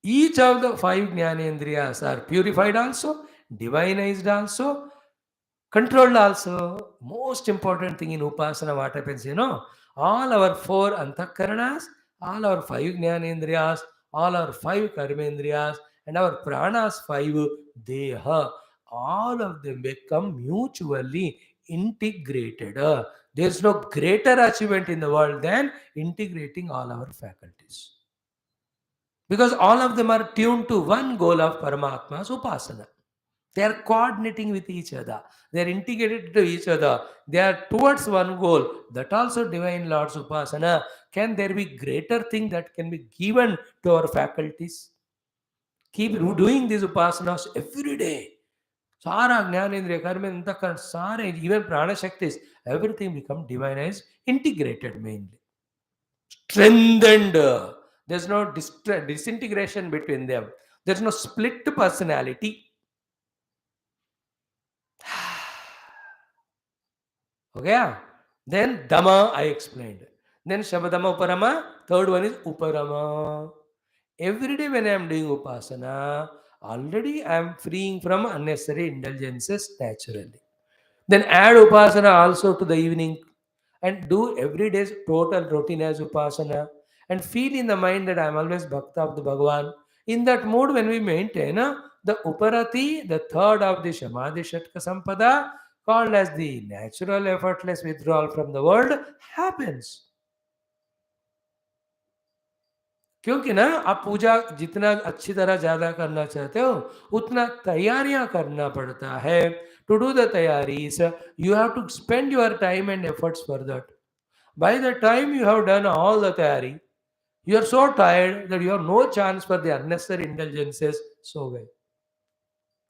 Each of the five Jnanendriyas are purified also, divinized also, controlled also. Most important thing in Upasana, what happens, all our four Antakaranas, all our five Jnanendriyas, all our five Karmendriyas, and our Pranas five, Deha, all of them become mutually integrated. There's no greater achievement in the world than integrating all our faculties. Because all of them are tuned to one goal of Paramatma's Upasana. They are coordinating with each other. They are integrated to each other. They are towards one goal. That also Divine Lord's Upasana. Can there be greater thing that can be given to our faculties? Keep doing these Upasanas every day. Sara, Jnanendriya, Karma, Antakarana, Sara, even Prana Shaktis, everything become divinized, integrated mainly. Strengthened. There's no disintegration between them. There's no split personality. Okay? Then Dhamma, I explained. Then Shabadama Uparama. Third one is Uparama. Every day when I am doing Upasana, already I am freeing from unnecessary indulgences naturally. Then add Upasana also to the evening and do every day's total routine as Upasana and feel in the mind that I am always Bhakta of the Bhagavan. In that mood, when we maintain the Uparati, the third of the Shamadhi Shatka Sampada, called as the natural effortless withdrawal from the world, happens. क्योंकि ना आप पूजा जितना अच्छी तरह ज़्यादा करना चाहते हो उतना तैयारियां करना पड़ता है. To do the tayaris, you have to spend your time and efforts for that. By the time you have done all the tayari, you are so tired that you have no chance for the unnecessary indulgences. So well.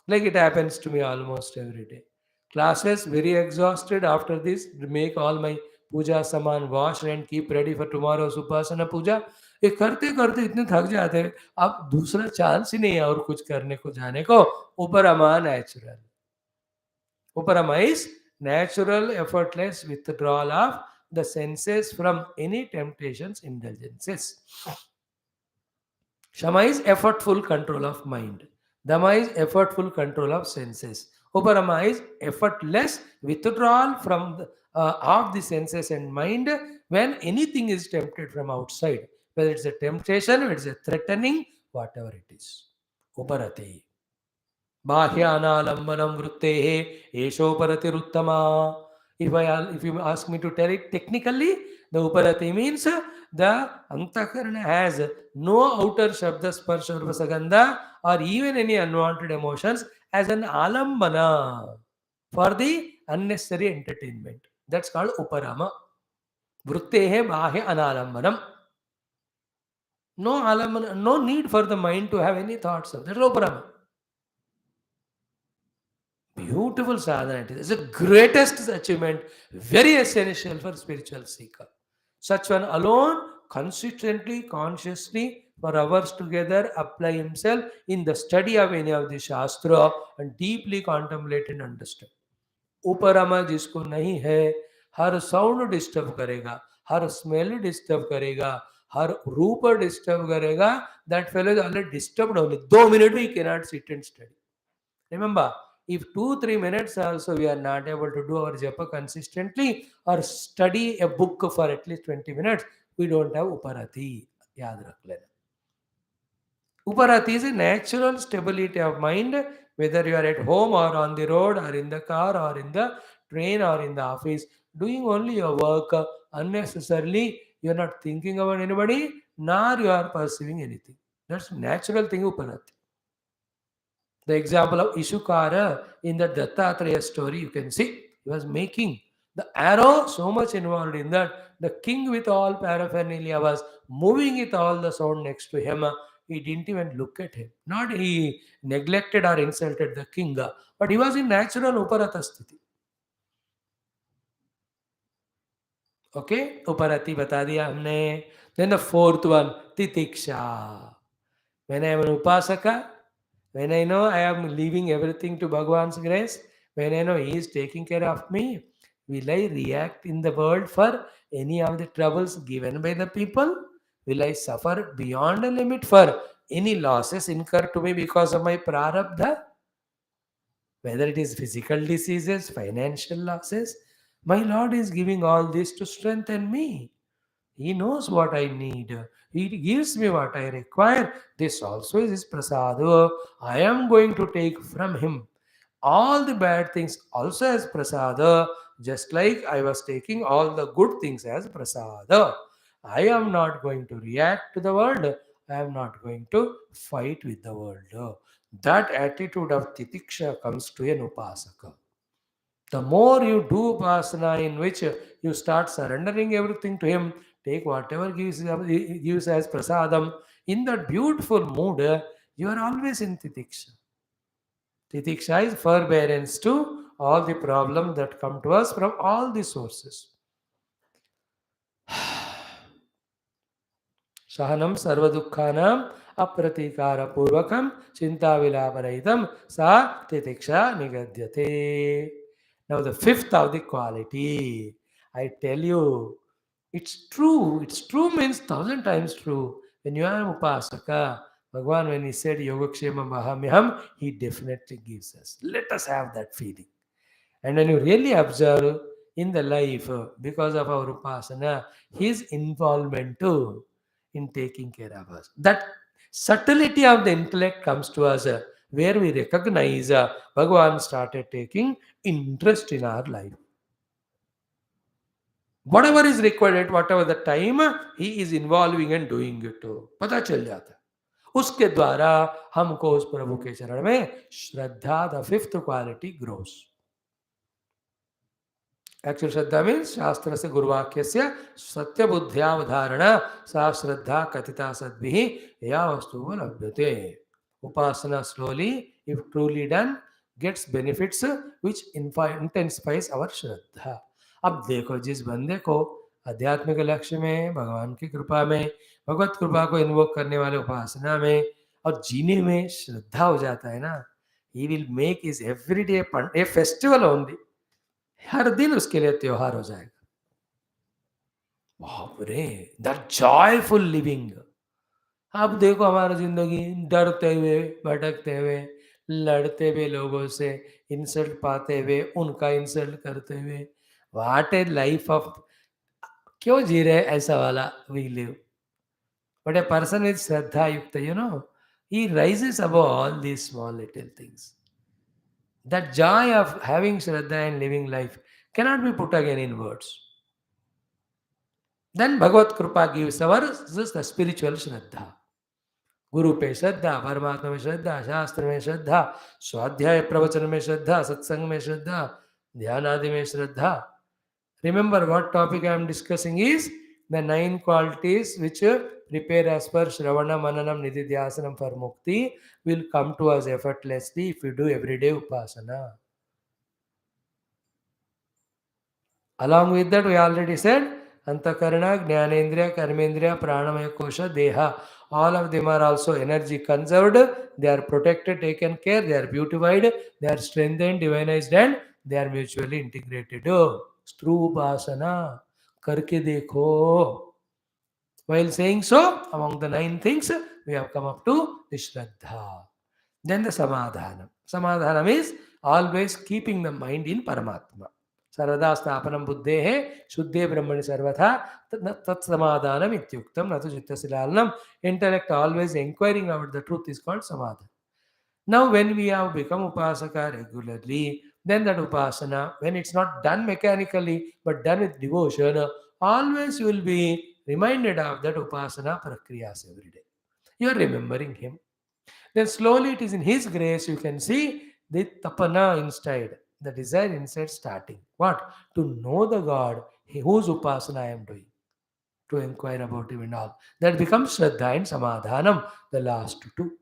Like it happens to me almost every day. Classes, very exhausted after this, make all my puja saman wash and keep ready for tomorrow's upasana puja. ये करते करते इतने थक जाते हैं अब दूसरा chance ही नहीं है और कुछ करने को जाने को. उपरमा natural. Uparama is natural, effortless withdrawal of the senses from any temptations, indulgences. Shama is effortful control of mind. Dhamma is effortful control of senses. Uparama is effortless withdrawal from of the senses and mind when anything is tempted from outside. Whether it's a temptation, whether it's a threatening, whatever it is. Uparate. Bhyaanalambanam vrittehe eshoparatiruttama. If you ask me to tell it technically, the uparati means the antakarana has no outer shabda sparsha urvasagandha or even any unwanted emotions as an alambana for the unnecessary entertainment. That's called uparama. Vrittehe bahya analambanam. No alambana, no need for the mind to have any thoughts of that. That's uparama. Beautiful sadhana it is. It's the greatest achievement, very essential for spiritual seeker. Such one alone, consistently, consciously, for hours together, apply himself in the study of any of the Shastra and deeply contemplate and understand. उपरमा जिसको नहीं है हर sound disturb करेगा, हर smell disturb करेगा, हर रूप disturb करेगा. That fellow is already disturbed only. 2 minutes he cannot sit and study. Remember, if 2-3 minutes also we are not able to do our japa consistently or study a book for at least 20 minutes, we don't have uparati. Yaad rakh lena. Uparati is a natural stability of mind, whether you are at home or on the road or in the car or in the train or in the office, doing only your work unnecessarily. You are not thinking about anybody, nor you are perceiving anything. That's natural thing, uparati. The example of Ishukara in the Dattatreya story, you can see he was making the arrow so much involved in that. The king with all paraphernalia was moving with all the sound next to him. He didn't even look at him. Not he neglected or insulted the king, but he was in natural Uparata sthiti. Okay, Uparati bata diya humne. Then the fourth one, Titiksha. When I am an Upasaka, when I know I am leaving everything to Bhagavan's grace, when I know He is taking care of me, will I react in the world for any of the troubles given by the people? Will I suffer beyond a limit for any losses incurred to me because of my prarabdha? Whether it is physical diseases, financial losses, my Lord is giving all this to strengthen me. He knows what I need. He gives me what I require. This also is His prasad. I am going to take from Him all the bad things also as prasad, just like I was taking all the good things as prasad. I am not going to react to the world. I am not going to fight with the world. That attitude of titiksha comes to an upasaka. The more you do upasana in which you start surrendering everything to Him, take whatever gives as prasadam, in that beautiful mood, you are always in titiksha. Titiksha is forbearance to all the problems that come to us from all the sources. Sahanam sarvadukhanam apratikara purvakam chintavilaparaitam sa titiksha nigadyate. Now the fifth of the quality, I tell you, it's true. It's true means thousand times true. When you are upasaka, Bhagavan, when he said Yogakshema Mahamyam, he definitely gives us. Let us have that feeling. And when you really observe in the life, because of our upasana, his involvement too in taking care of us. That subtlety of the intellect comes to us, where we recognize Bhagavan started taking interest in our life. Whatever is required at whatever the time, he is involving and doing it. पता चल जाता है उसके द्वारा हमको उस प्रभु के चरण में श्रद्धा, the fifth quality grows. Actual Shraddha means Shastra se Gurvakyasya Satya Buddhyavadharana Sa Shraddha Katita Sadbhihi Ya Vastu Labhyate. Upasana slowly, if truly done, gets benefits which intensifies our Shraddha. अब देखो जिस बंदे को आध्यात्मिक लक्ष्य में, भगवान की कृपा में, भगवत कृपा को इन्वोक करने वाले उपासना में और जीने में श्रद्धा हो जाता है ना, he will make his everyday a festival only. हर दिन उसके लिए त्योहार हो जाएगा. बाप रे, दैट जॉयफुल लिविंग. अब देखो हमारी जिंदगी डरते हुए, भटकते हुए, लड़ते हुए, लोगों से इंसल्ट पाते हुए, उनका इंसल्ट करते हुए, व्हाट ए लाइफ ऑफ, क्यों जी रहे ऐसा वाला we live. But a person with shraddha युक्त, he rises above all these small little things. That joy of having Shraddha and living life cannot be put again in words. Then Bhagavad Kripa gives us the spiritual Shraddha. गुरु पे श्रद्धा, परमात्मा में श्रद्धा, शास्त्र में श्रद्धा, स्वाध्याय प्रवचन में श्रद्धा, सत्संग में श्रद्धा, ध्यान आदि में श्रद्धा. Remember what topic I am discussing is the 9 qualities which prepare us for Shravana, Mananam, Nididhyasanam for Mukti will come to us effortlessly if we do everyday Upasana. Along with that, we already said Antakarana, Jnanendriya, Karmendriya, Pranamaya Kosha, Deha. All of them are also energy conserved. They are protected, taken care, they are beautified, they are strengthened, divinized, and they are mutually integrated. Through Upasana, karke dekho. While saying so, among the 9 things, we have come up to the Shraddha. Then the Samadhanam. Samadhanam is always keeping the mind in Paramatma. Sarvada sthapanam buddhehe shuddhe brahmani sarvatha tat samadhanam ityuktam natu chittasilalanam. Intellect always inquiring about the truth is called samadhana. Now when we have become upasaka regularly, then that upasana, when it's not done mechanically but done with devotion, always you will be reminded of that upasana prakriyas every day. You are remembering him. Then slowly it is in His grace you can see the tapana inside, the desire inside starting. What? To know the God whose upasana I am doing, to inquire about Him and all. That becomes Shraddha and Samadhanam, the last two.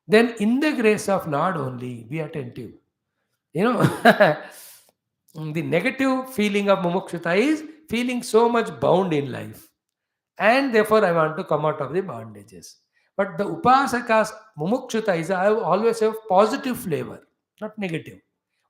Then in the grace of Lord only, be attentive. You know, the negative feeling of mumukshata is feeling so much bound in life, and therefore I want to come out of the bondages. But the upasaka's mumukshata is I always have positive flavor, not negative.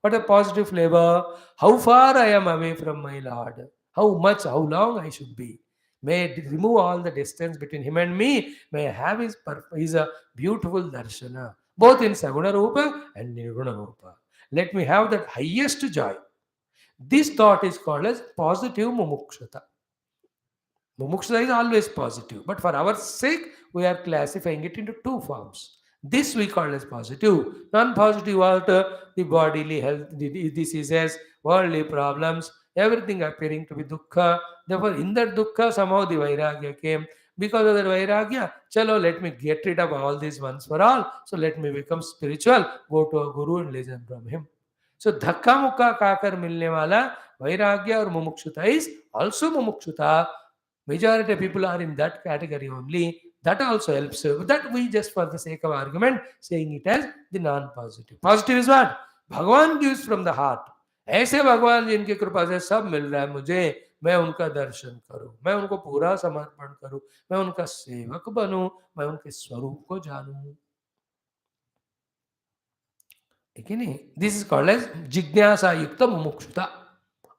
But a positive flavor, how far I am away from my Lord, how much, how long I should be. May it remove all the distance between Him and me. May I have His a beautiful darshana, both in Saguna Rupa and Nirguna Rupa. Let me have that highest joy. This thought is called as positive mumukshata. Mumuksha is always positive, but for our sake, we are classifying it into two forms. This we call as positive. Non-positive what? The bodily health, the diseases, worldly problems, everything appearing to be dukkha. Therefore, in that dukkha, somehow the vairagya came. Because of that vairagya, chalo, let me get rid of all these once for all. So let me become spiritual, go to a guru and listen from him. So धक्का मुक्का खाकर मिलने वाला वैराग्य और मुमुक्षुता is also mumukshata. Majority of people are in that category only. That also helps. That we just for the sake of argument saying it as the non-positive. Positive is what? भगवान gives from the heart. ऐसे भगवान जिनकी कृपा से सब मिल रहा है मुझे, मैं उनका दर्शन करूं, मैं उनको पूरा समर्पण करूं, मैं उनका सेवक बनूं, मैं उनके स्वरूप को जानूं. ठीक है नहीं? This is called as जिज्ञासा युक्त मुमुक्षुता.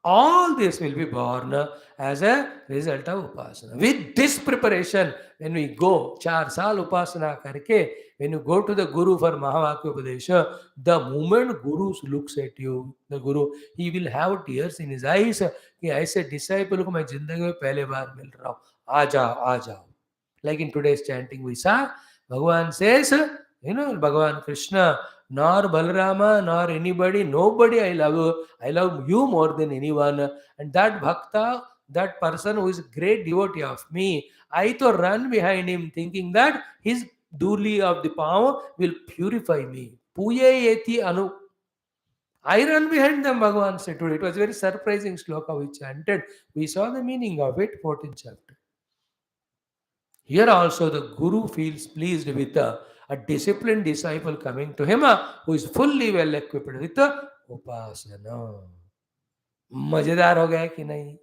All this will be born as a result of upasana. With this preparation, when we go, 4 saal upasana karke, when you go to the Guru for Mahavakya Upadesha, the moment Guru looks at you, the Guru, he will have tears in his eyes कि ऐसे disciple को मैं जिंदगी में पहले बार मिल रहा हूँ. आ जाओ, आ जाओ. Like in today's chanting we saw, Bhagavan says, Bhagavan Krishna, nor Balarama, nor anybody, nobody I love. I love you more than anyone. And that bhakta, that person who is great devotee of me, I to run behind him thinking that his dhuli of the palm will purify me. Puye yeti anu. I run behind them, Bhagavan said today. It was a very surprising sloka we chanted. We saw the meaning of it, 14th chapter. Here also the Guru feels pleased with a disciplined disciple coming to him who is fully well equipped with upasana. मजेदार हो गया कि नहीं?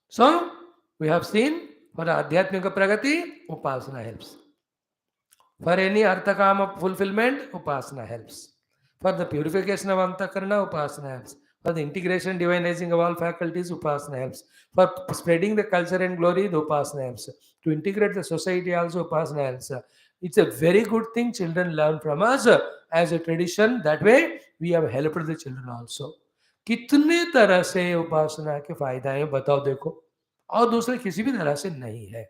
So, we have seen for Adhyatmika Pragati, Upasana helps. For any Arthakama fulfillment, Upasana helps. For the purification of Antakarana, Upasana helps. For the integration, divinizing of all faculties, Upasana helps. For spreading the culture and glory, the Upasana helps. To integrate the society also, Upasana helps. It's a very good thing children learn from us as a tradition. That way, we have helped the children also. कितने तरह से उपासना के फायदा है बताओ देखो, और दूसरे किसी भी तरह से नहीं है.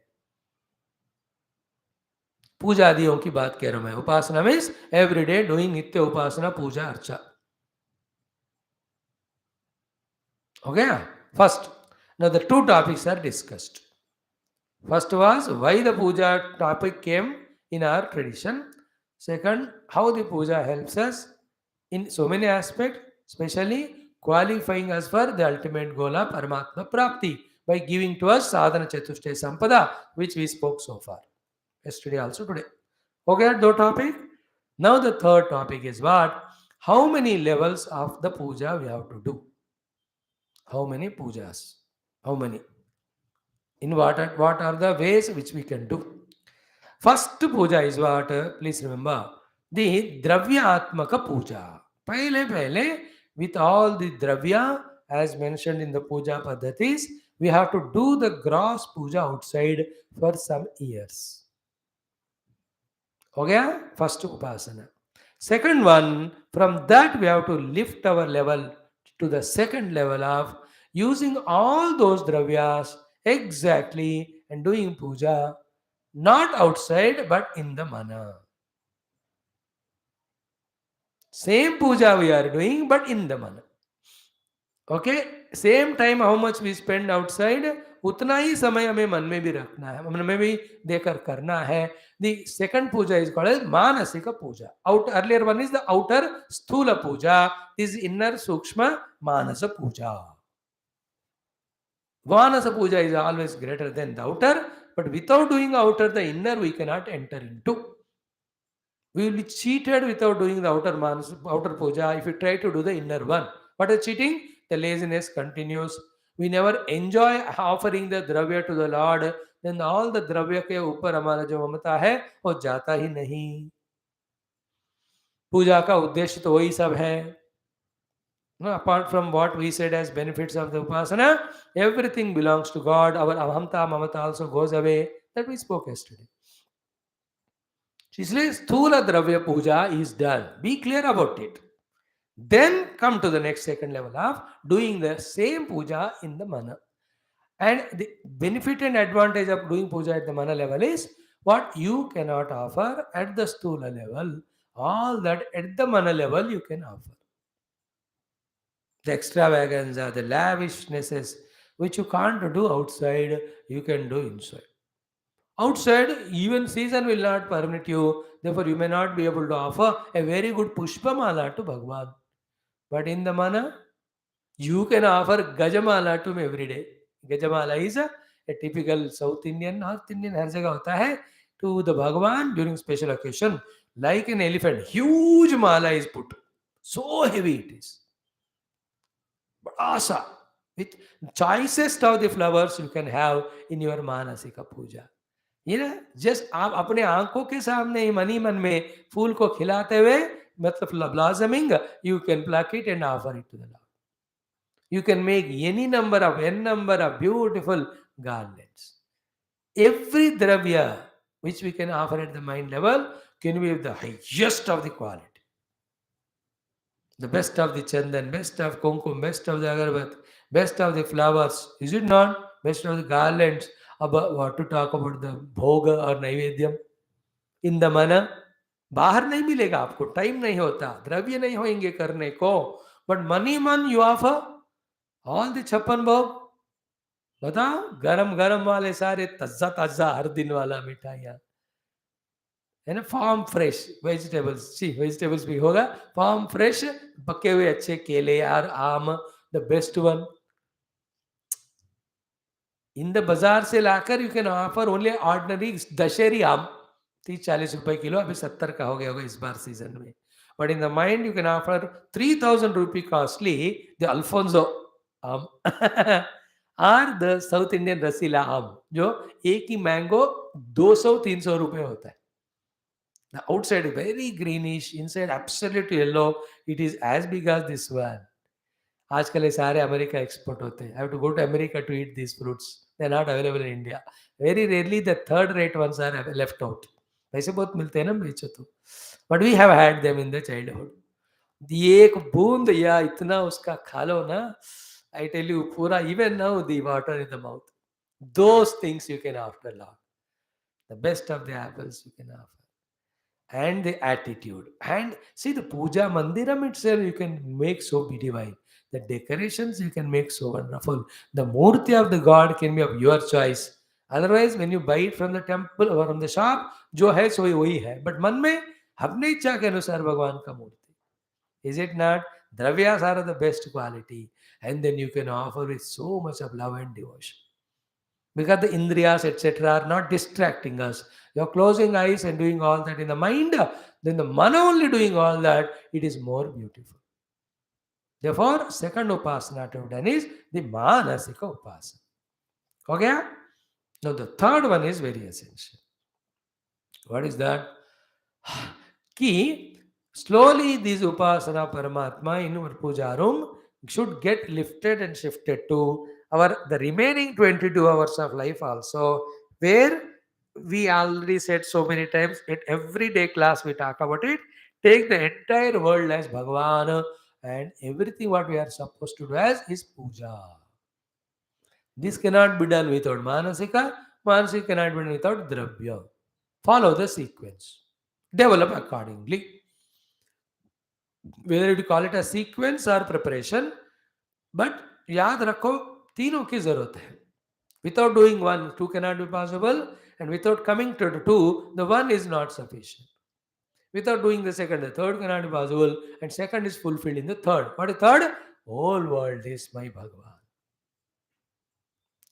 पूजा आदियों की बात कह रहा हूं मैं. उपासना मीन्स एवरीडे डूइंग नित्य उपासना पूजा अर्चा. हो गया? First, now the two topics are discussed. First was why the puja topic came in our tradition. Second, how the puja helps us in so many aspects, especially qualifying us for the ultimate goal of Paramatma Prapti by giving to us Sadhana Chatushtaya Sampada, which we spoke so far. Yesterday also today. Okay, two topic. Now the third topic is what? How many levels of the puja we have to do? How many pujas? How many? In what are the ways which we can do? First puja is what? Please remember. The Dravya Atmaka Puja. Pehle, with all the Dravya, as mentioned in the puja Paddhatis, we have to do the gross puja outside for some years. Okay? First upasana. Second one, from that we have to lift our level to the second level of using all those dravyas exactly and doing puja not outside but in the mana. Same puja we are doing but in the mana. Okay? Same time how much we spend outside, उतना ही समय हमें मन में भी रखना है, मन में भी देकर करना है. The second puja is called as manasika puja. Earlier one is the outer sthula puja. This inner sukshma manasa puja. Manasa puja is always greater than the outer, but without doing outer, the inner we cannot enter into. We will be cheated without doing the outer puja if we try to do the inner one. What is cheating? The laziness continues. We never enjoy offering the dravya to the Lord. Then all the dravya के ऊपर हमारा जो ममता है वो जाता ही नहीं. पूजा का उद्देश्य तो वही सब है. No, apart from what we said as benefits of the upasana, everything belongs to God. Our ahamta mamata also goes away. That we spoke yesterday. इसलिए स्थूल द्रव्य पूजा is done. Be clear about it. Then come to the next second level of doing the same puja in the mana. And the benefit and advantage of doing puja at the mana level is what you cannot offer at the sthula level. All that at the mana level you can offer. The extravaganza, the lavishnesses, which you can't do outside, you can do inside. Outside, even season will not permit you. Therefore, you may not be able to offer a very good pushpamala to Bhagwan. But in the mana, you can offer Gajamala to him every day. Gajamala is a typical South Indian, North Indian, हर जगह होता है, to the Bhagwan during special occasion. Like an elephant, huge mala is put. So heavy it is. बड़ा सा, with choicest of the flowers you can have in your manasika puja. ये ना just आप अपने आंखों के सामने ही मनी मन में फूल को खिलाते हुए, मतलब blossoming, you can pluck it and offer it to the Lord. You can make any number of beautiful garlands. Every dravya which we can offer at the mind level can be of the highest of the quality. The best of the chandan, best of kumkum, best of the agarbat, best of the flowers. Is it not? Best of the garlands. About what to talk about the bhoga or naivedyam in the mana. बाहर नहीं मिलेगा आपको, time नहीं होता, द्रव्य नहीं होंगे करने को, बट मनी मन यू ऑफर ऑल द 56 भोग. बताओ, गरम गरम वाले सारे ताजा ताजा हर दिन वाला मिठाइयाँ है ना. फार्म फ्रेश वेजिटेबल्स, सी वेजिटेबल्स भी होगा, फार्म फ्रेश पके हुए अच्छे केले और आम, the best one. In the bazaar से लाकर you can offer only ordinary Dasheri aam, 30-40 रुपए किलो, अभी 70 का हो गया होगा इस बार सीजन में. But in the mind you can offer 3000 rupee costly the Alfonso आम और द साउथ इंडियन रसीला आम, जो एक ही मैंगो 200-300 रुपए होता है. The outside very greenish, inside absolutely yellow. It is as big as this one. आजकल ये सारे अमेरिका एक्सपोर्ट होते हैं. I have to go to America to eat these fruits. They are not available in India. Very rarely the third rate ones are left out. वैसे बहुत मिलते हैं ना बेचो तो. But we have had them in the childhood. एक बूंद या इतना उसका खा लो ना, I tell you, पूरा, even now the water in the mouth. Those things you can offer Lord. The best of the apples you can offer. And the attitude. And see, the puja mandiram itself you can make so divine. The decorations you can make so wonderful. The murti of the God can be of your choice. Otherwise, when you buy it from the temple or from the shop, जो है सो वही है. But मन में अपने इच्छा के अनुसार भगवान का मूर्ति. Is it not? Dravyas are of the best quality. And then you can offer with so much of love and devotion. Because the indriyas, etc., are not distracting us. You're closing eyes and doing all that in the mind, then the mana only doing all that, it is more beautiful. Therefore, second upasana to be done is the manasika upasana. Okay? Now the third one is very essential. What is that? Ki slowly this upasana Paramatma in our puja room should get lifted and shifted to the remaining 22 hours of life also, where we already said so many times at everyday class we talk about it. Take the entire world as Bhagavan, and everything what we are supposed to do as is puja. This cannot be done without manasika. Manasika cannot be done without dravya. Follow the sequence. Develop accordingly. Whether you call it a sequence or preparation, but याद रखो तीनों की जरूरत है. Without doing one, two cannot be possible, and without coming to the two, the one is not sufficient. Without doing the second, the third cannot be possible, and second is fulfilled in the third. What is third? Whole world is my Bhagavan.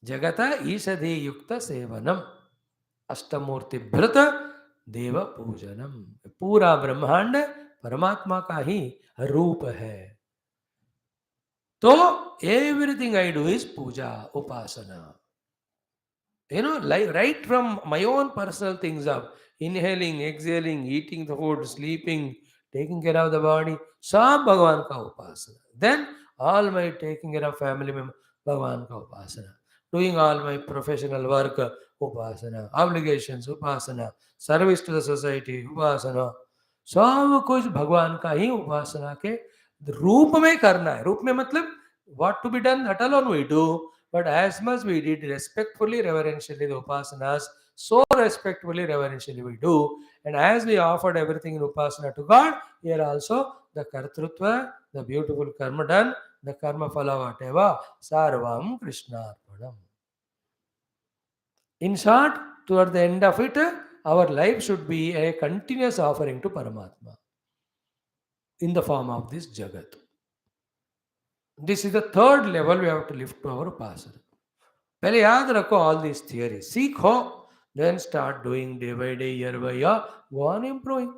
Jagata Ishadhi Yukta Sevanam अष्टमूर्ति भृत देव पूजनम. पूरा ब्रह्मांड परमात्मा का ही रूप है. तो everything I do is puja, upasana. Like right from my own personal things of inhaling, exhaling, eating the food, sleeping, taking care of the body, सब भगवान का उपासना. Then all my taking care of family member, भगवान का उपासना. Doing all my professional work, Upasana. Obligations, Upasana. Service to the society, उपासना. सब कुछ भगवान का ही उपासना के रूप में करना है. रूप में मतलब what to be done, that alone we do. But as much we did respectfully, reverentially the upasanas, so respectfully, reverentially we do. And as we offered everything in upasana to God, here also the kartrutva, the beautiful karma done, the karma phala whatever, sarvam krishnarpanam. In short, toward the end of it, our life should be a continuous offering to Paramatma in the form of this Jagat. This is the third level we have to lift to our upasana. पहले याद रखो all these theories, सीखो, then start doing day by day, year by year, go on improving.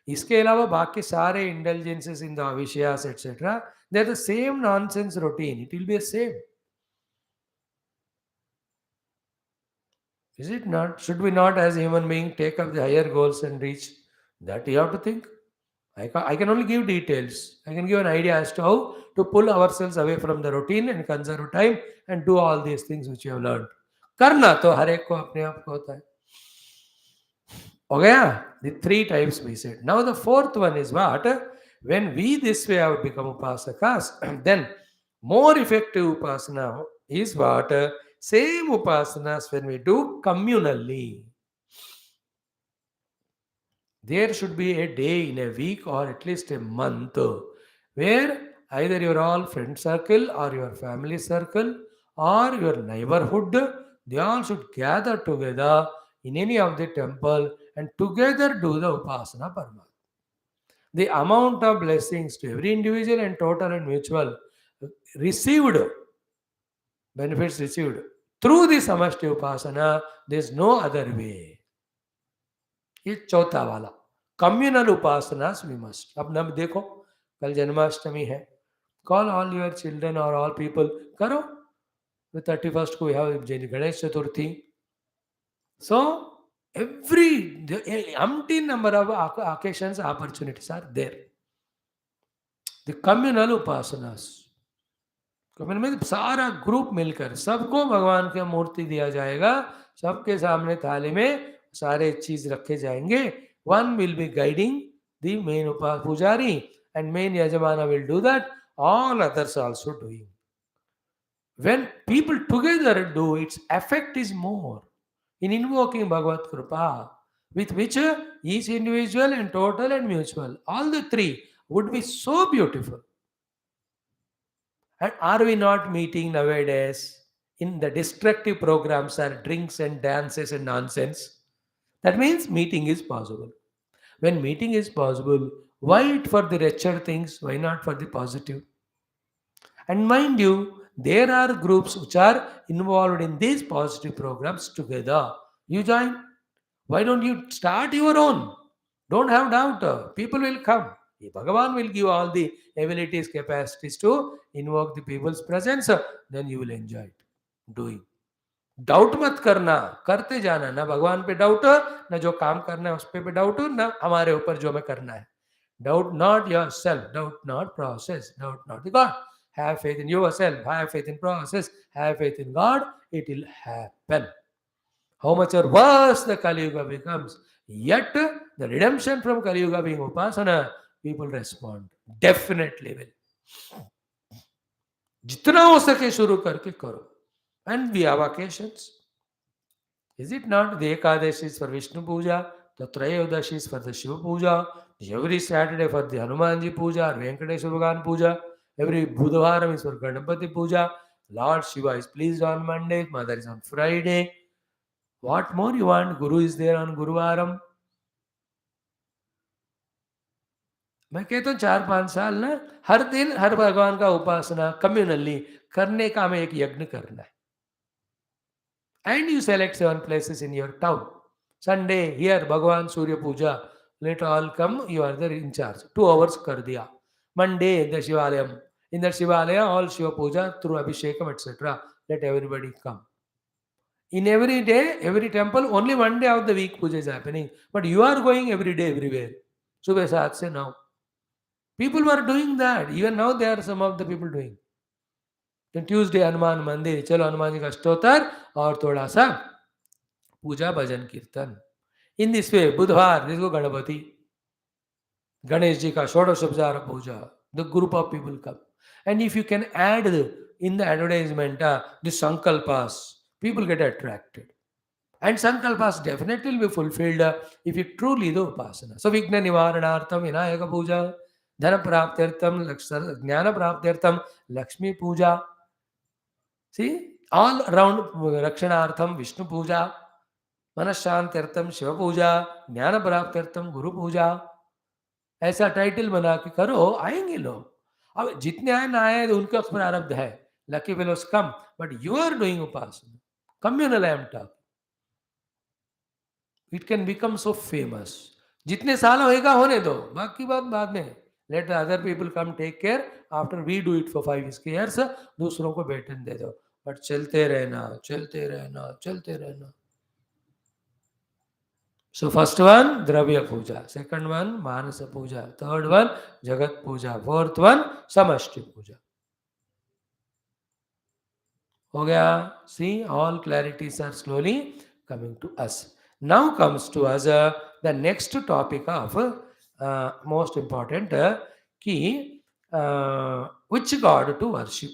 इसके अलावा बाकी सारे indulgences in the avishayas etc., they're the same nonsense routine. It will be the same. Is it not? Should we not as a human being take up the higher goals and reach? That you have to think. I can only give details. I can give an idea as to how to pull ourselves away from the routine and conserve time and do all these things which you have learned. करना तो हर एक को अपने आप को होता है. हो गया? The three types we said. Now the fourth one is what? When we this way have become upasakas, then more effective upasana is what? Same upasanas when we do communally. There should be a day in a week or at least a month where either your all friend circle or your family circle or your neighborhood, they all should gather together in any of the temple and together do the upasana Paramatma. The amount of blessings to every individual and total and mutual received, benefits received through the samashti upasana, there is no other way. ये चौथा वाला communal उपासनास we must. अब नब देखो कल जन्माष्टमी है, call all your children और all people, करो. 31st को have Ganesh Chaturthi. So every umpteen number of occasions, opportunities are there. The communal upasanas, communal में सारा ग्रुप मिलकर सबको भगवान की मूर्ति दिया जाएगा, सबके सामने थाली में सारे चीज रखे जाएंगे. One will be guiding the main pujari and main yajamana will do that. All others also doing. When people together do, its effect is more in invoking Bhagavad Kripa, with which each individual and total and mutual, all the three would be so beautiful. And are we not meeting nowadays in the destructive programs are drinks and dances and nonsense? That means meeting is possible. When meeting is possible, why it for the wretched things? Why not for the positive? And mind you, there are groups which are involved in these positive programs together. You join. Why don't you start your own? Don't have doubt. People will come. Bhagavan will give all the abilities, capacities to invoke the people's presence. Then you will enjoy it. Doing. Doubt मत करना, करते जाना. ना भगवान पे doubt, ना जो काम करना है उस पे डाउट, ना हमारे ऊपर जो हमें करना है. Doubt not yourself, doubt not process, doubt not the God. Have faith in yourself, have faith in process, have faith in God, it will happen. How much or worse the Kali Yuga becomes, yet the redemption from Kali Yuga being upasana, people respond. Definitely will. जितना हो सके शुरू करके करो. And we have occasions. Is it not? The Ekadashi is for Vishnu Puja, the Trayodasi is for the Shiva Puja, every Saturday for the Hanumanji Puja or Venkateswara Bhagavan Puja, every Budhavaram is for Ganapati Puja, Lord Shiva is pleased on Monday, Mother is on Friday. What more you want? Guru is there on Guruvaram. मैं कहता हूँ 4-5 साल ना हर दिन हर भगवान का उपासना communally करने का हमें एक यज्ञ करना है. And you select 7 places in your town. Sunday here Bhagavan Surya Puja. Let all come. You are the in charge. 2 hours कर दिया. Monday in the Shivalayam. In the Shivalaya all Shiva Puja through Abhishekam etc. Let everybody come. In every day, every temple, only one day of the week puja is happening. But you are going every day, everywhere. Subah 7 se now. People were doing that. Even now, there are some of the people doing. Then Tuesday, Hanuman Mandir. Chalo Hanuman ji ka stotar aur thoda sa puja bhajan kirtan. In this way, Budhvar, this is Ganapati. Ganesh ji ka Shodashabzara puja. The group of people come. And if you can add in the advertisement, this Sankalpas, people get attracted. And Sankalpas definitely will be fulfilled if you truly do Upasana. So, Vigna Nivaranartham, Vinayaka Puja, Dhana Praptyartham, Jnana Praptyartham, Lakshmi Puja. See, all around Rakshanartham, Vishnu Puja, Manashantyartham, Shiva Puja, Jnana Praptyartham, Guru Puja. ऐसा title बना के करो, आएंगे लोग. अब जितने आए ना आए उनका प्रारब्ध है. Lucky fellows come, but you are doing Upasana. Communal I am talking. It can become so famous. जितने साल होएगा होने दो, बाकी बात बाद में. Let the other people come take care. After we do it for 5 years, दूसरों को बैठन दे दो. But चलते रहना, चलते रहना, चलते रहना. So first one, Dravya Puja. Second one, Manasa Puja. Third one, Jagat Puja. Fourth one, Samashti Puja. हो गया? See, all clarities are slowly coming to us. Now comes to us the next topic of most important ki which God to worship.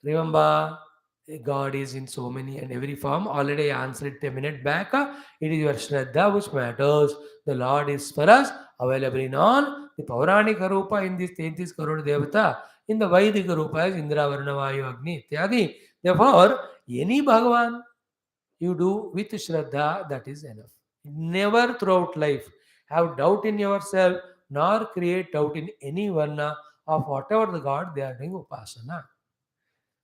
Remember, God is in so many and every form. Already I answered it a minute back. It is your Shraddha which matters. The Lord is for us, available in all. The Pauranika Rupa in this 33 crore Devata. In the Vaidika Rupa is Indra, Varuna, Vayu, Agni, Ityadi. Therefore, any Bhagavan you do with Shraddha, that is enough. Never throughout life have doubt in yourself, nor create doubt in anyone of whatever the God they are doing Upasana.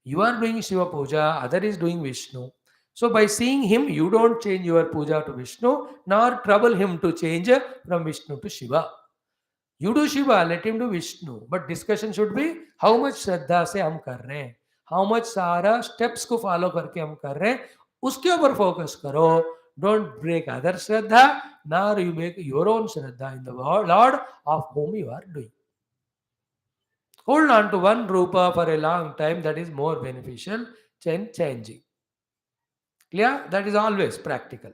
You are doing Shiva Puja, other is doing Vishnu. So by seeing him, you don't change your puja to Vishnu, nor trouble him to change from Vishnu to Shiva. You do Shiva, let him do Vishnu. But discussion should be how much Shraddha se hum kar rahe hain, how much सारा steps को follow करके हम कर रहे हैं, उसके ऊपर focus करो. Don't break other Shraddha, nor you make your own Shraddha in the Lord of whom you are doing. Hold on to one rupa for a long time, that is more beneficial than changing. Clear? That is always practical.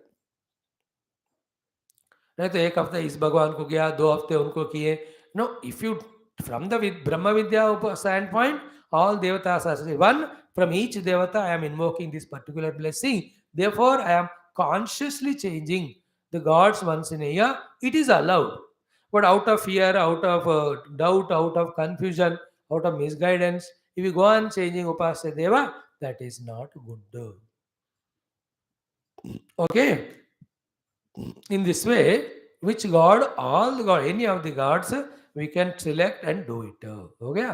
नहीं तो एक हफ्ते इस भगवान को किया, 2 हफ्ते उनको किए. No, if you from the Brahma Vidya standpoint, all devatas are one. From each devata, I am invoking this particular blessing. Therefore, I am consciously changing the gods once in a year. It is allowed. But out of fear, out of doubt, out of confusion, out of misguidance, if you go on changing Upasya Deva, that is not good. Okay? In this way, which God, all the God, any of the gods, we can select and do it. Okay?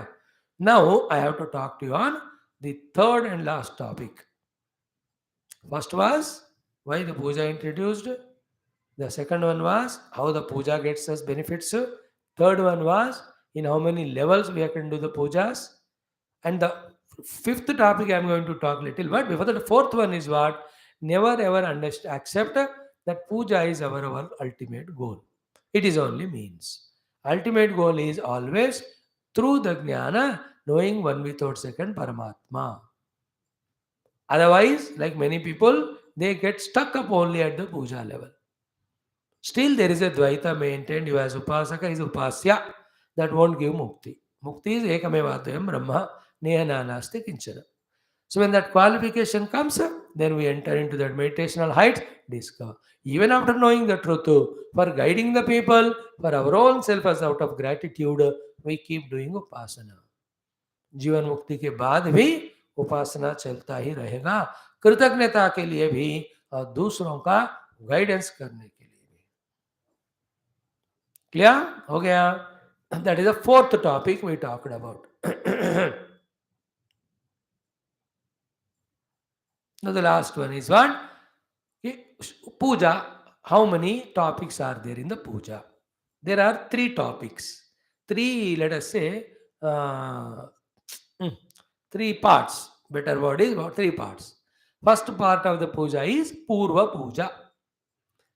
Now, I have to talk to you on the third and last topic. First was why the puja introduced. The second one was how the puja gets us benefits. Third one was in how many levels we can do the pujas. And the fifth topic I am going to talk little bit. Before the fourth one is what? Never ever accept that puja is our ultimate goal. It is only means. Ultimate goal is always through the jnana, knowing one without second Paramatma. Otherwise, like many people, they get stuck up only at the puja level. Still, there is a Dvaita maintained. You as Upasaka is Upasya. That won't give Mukti. Mukti is Ekamevadvayam Brahma Nehana Nasti Kinchana. So when that qualification comes, then we enter into that meditational height, discover. Even after knowing the truth, for guiding the people, for our own self as out of gratitude, we keep doing Upasana. जीवन मुक्ति के बाद भी उपासना चलता ही रहेगा, कृतज्ञता के लिए भी और दूसरों का गाइडेंस करने के लिए भी। क्लियर हो गया? That is the fourth topic we talked about. Now the last one is what? Puja. How many topics are there in the puja? There are 3 topics. 3, let us say, uh, 3 parts. Better word is about 3 parts. First part of the puja is Purva Puja.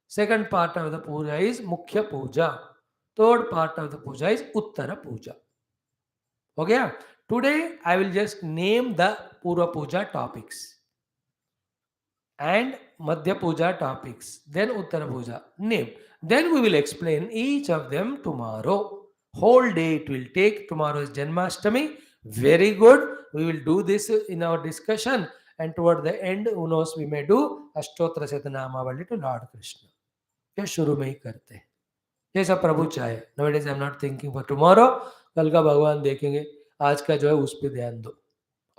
Second part of the puja is Mukhya Puja. Third part of the puja is Uttara Puja. Okay? Today I will just name the Purva Puja topics and Madhya Puja topics, then Uttara Puja name. Then we will explain each of them tomorrow. Whole day it will take. Tomorrow is Janmashtami. Very good. We will do this in our discussion, and toward the end, who knows, we may do Ashtotra Satanamavali to Lord Krishna. ये शुरू में ही करते हैं, जैसा प्रभु चाहे. Nowadays I am not thinking for tomorrow. कल का भगवान देखेंगे, आज का जो है उस पर ध्यान दो.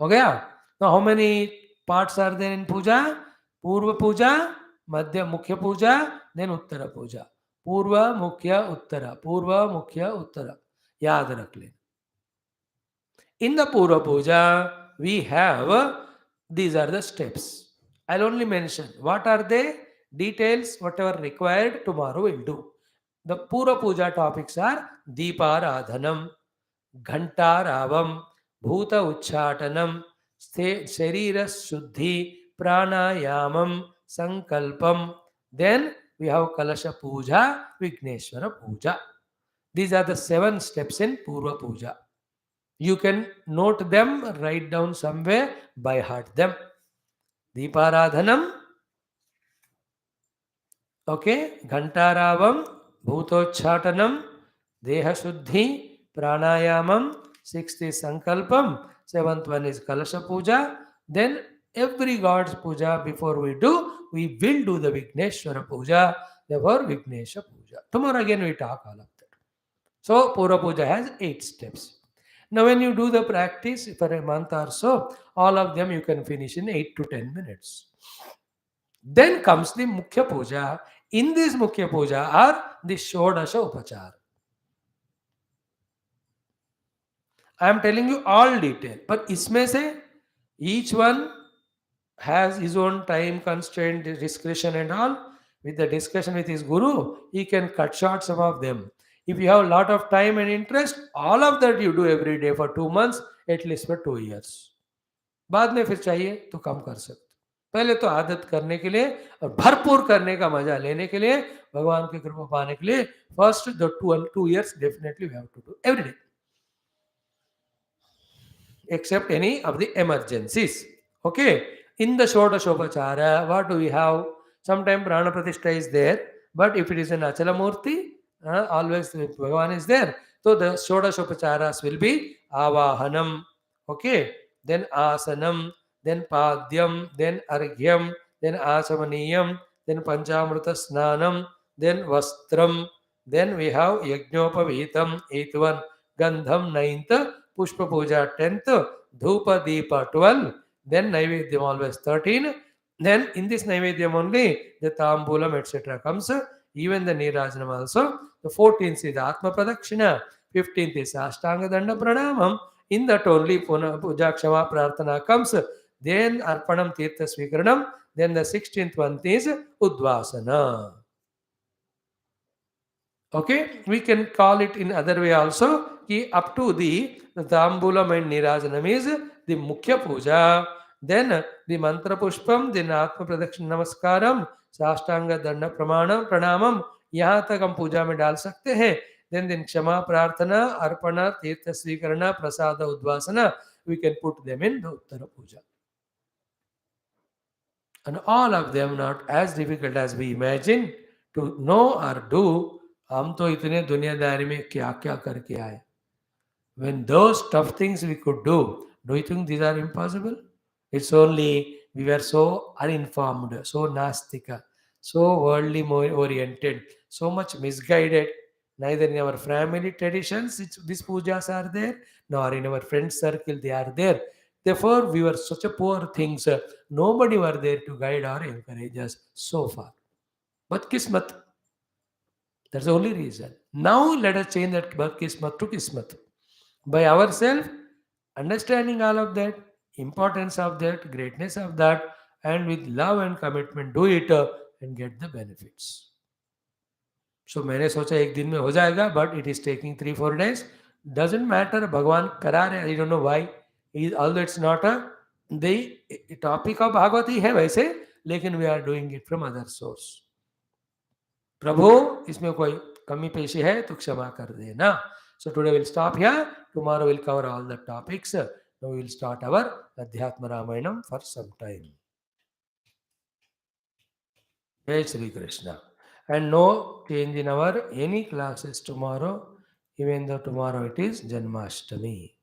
हो गया? Now how many parts are there in puja? Purva puja, Madhya Mukhya puja, then Uttara puja. Purva Mukhya Uttara. Purva Mukhya Uttara. याद रख लें. In the Purva puja, we have these are the steps. I'll only mention what are they, details, whatever required, tomorrow we'll do. The Purva puja topics are Deeparadhanam, Ghantaravam, Bhuta Uchatanam, Sharira Shuddhi, Pranayamam, Sankalpam. Then we have Kalasha Puja, Vigneshwara Puja. These are the 7 steps in Purva Puja. You can note them, write down somewhere, by heart them. Deeparadhanam, okay, Ghantaravam, Bhutochatanam, Deha Shuddhi, Pranayamam, 6th is Sankalpam, 7th one is Kalasha Puja. Then every God's puja before we will do the Vigneshwara Puja, therefore Vignesha Puja. Tomorrow again we talk all of that. So Purva Puja has 8 steps. Now when you do the practice for a month or so, all of them you can finish in 8 to 10 minutes. Then comes the Mukhya Puja. In this Mukhya Puja are the Shodasha Upachar. I am telling you all detail, but isme se each one has his own time constraint, discretion and all. With the discussion with his guru, he can cut short some of them. If you have a lot of time and interest, all of that you do every day for 2 months, at least for 2 years. बाद में फिर चाहिए तो कम कर सकते. पहले तो आदत करने के लिए और भरपूर करने का मजा लेने के लिए, भगवान की कृपा पाने के लिए, first the 2 years definitely we have to do every day, except any of the emergencies. Okay. In the Shodashopachara, what do we have? Sometimes Prana Pratishtha is there, but if it is an Achala Murti, always Bhagavan is there. So the Shodashopacharas will be Avahanam, okay, then Asanam, then Padyam, then Argyam, then Asamaniyam, then Panchamrita Snanam, then Vastram, then we have Yajnopavitam, 8th one, Gandham, 9th, Pushpa Puja, 10th, Dhupa Deepa, 12th, then Naivedyam always 13. Then in this Naivedyam only the Tambulam etc. comes. Even the Nirajanam also. The 14th is Atma Pradakshina. 15th is Ashtanga Danda Pranamam. In that only Puja Kshama Prarthana comes. Then Arpanam Tirtha Swikaranam. Then the 16th one is Udvasana. Okay, we can call it in other way also. Ki up to the Tambulam and Nirajanam is the Mukhya Puja. Then the Mantra Pushpam, then Atma Pradakshina Namaskaram, Sashtanga Danda Pranamam, यहाँ तक हम पूजा में डाल सकते हैं. Then Kshama Prarthana, Arpana, Tirtha Svikarana, Prasada Udvasana, we can put them in the Uttara Puja. And all of them not as difficult as we imagine to know or do. हम तो इतने दुनियादारी में क्या क्या करके आए. When those tough things we could do you think these are impossible? It's only we were so uninformed, so nastika, so worldly oriented, so much misguided. Neither in our family traditions these pujas are there, nor in our friend circle they are there. Therefore, we were such a poor things. Nobody were there to guide or encourage us so far. But Kismat, that's the only reason. Now let us change that Bad Kismat to Kismat. By ourselves, understanding all of that, importance of that, greatness of that, and with love and commitment, do it and get the benefits. सो मैंने सोचा एक दिन में हो जाएगा, but it is taking 3-4 days. Doesn't matter, भगवान करा रहे, I don't know why, although it's not a the topic of Bhagavati है वैसे, लेकिन we are doing it from other source. प्रभु इसमें कोई कमी पेशी है तो क्षमा कर देना. So today we'll stop here. Tomorrow we'll cover all the topics. Now we will start our Adhyatma Ramayanam for some time. Jai Shri Krishna. And no change in our any classes tomorrow, even though tomorrow it is Janmashtami.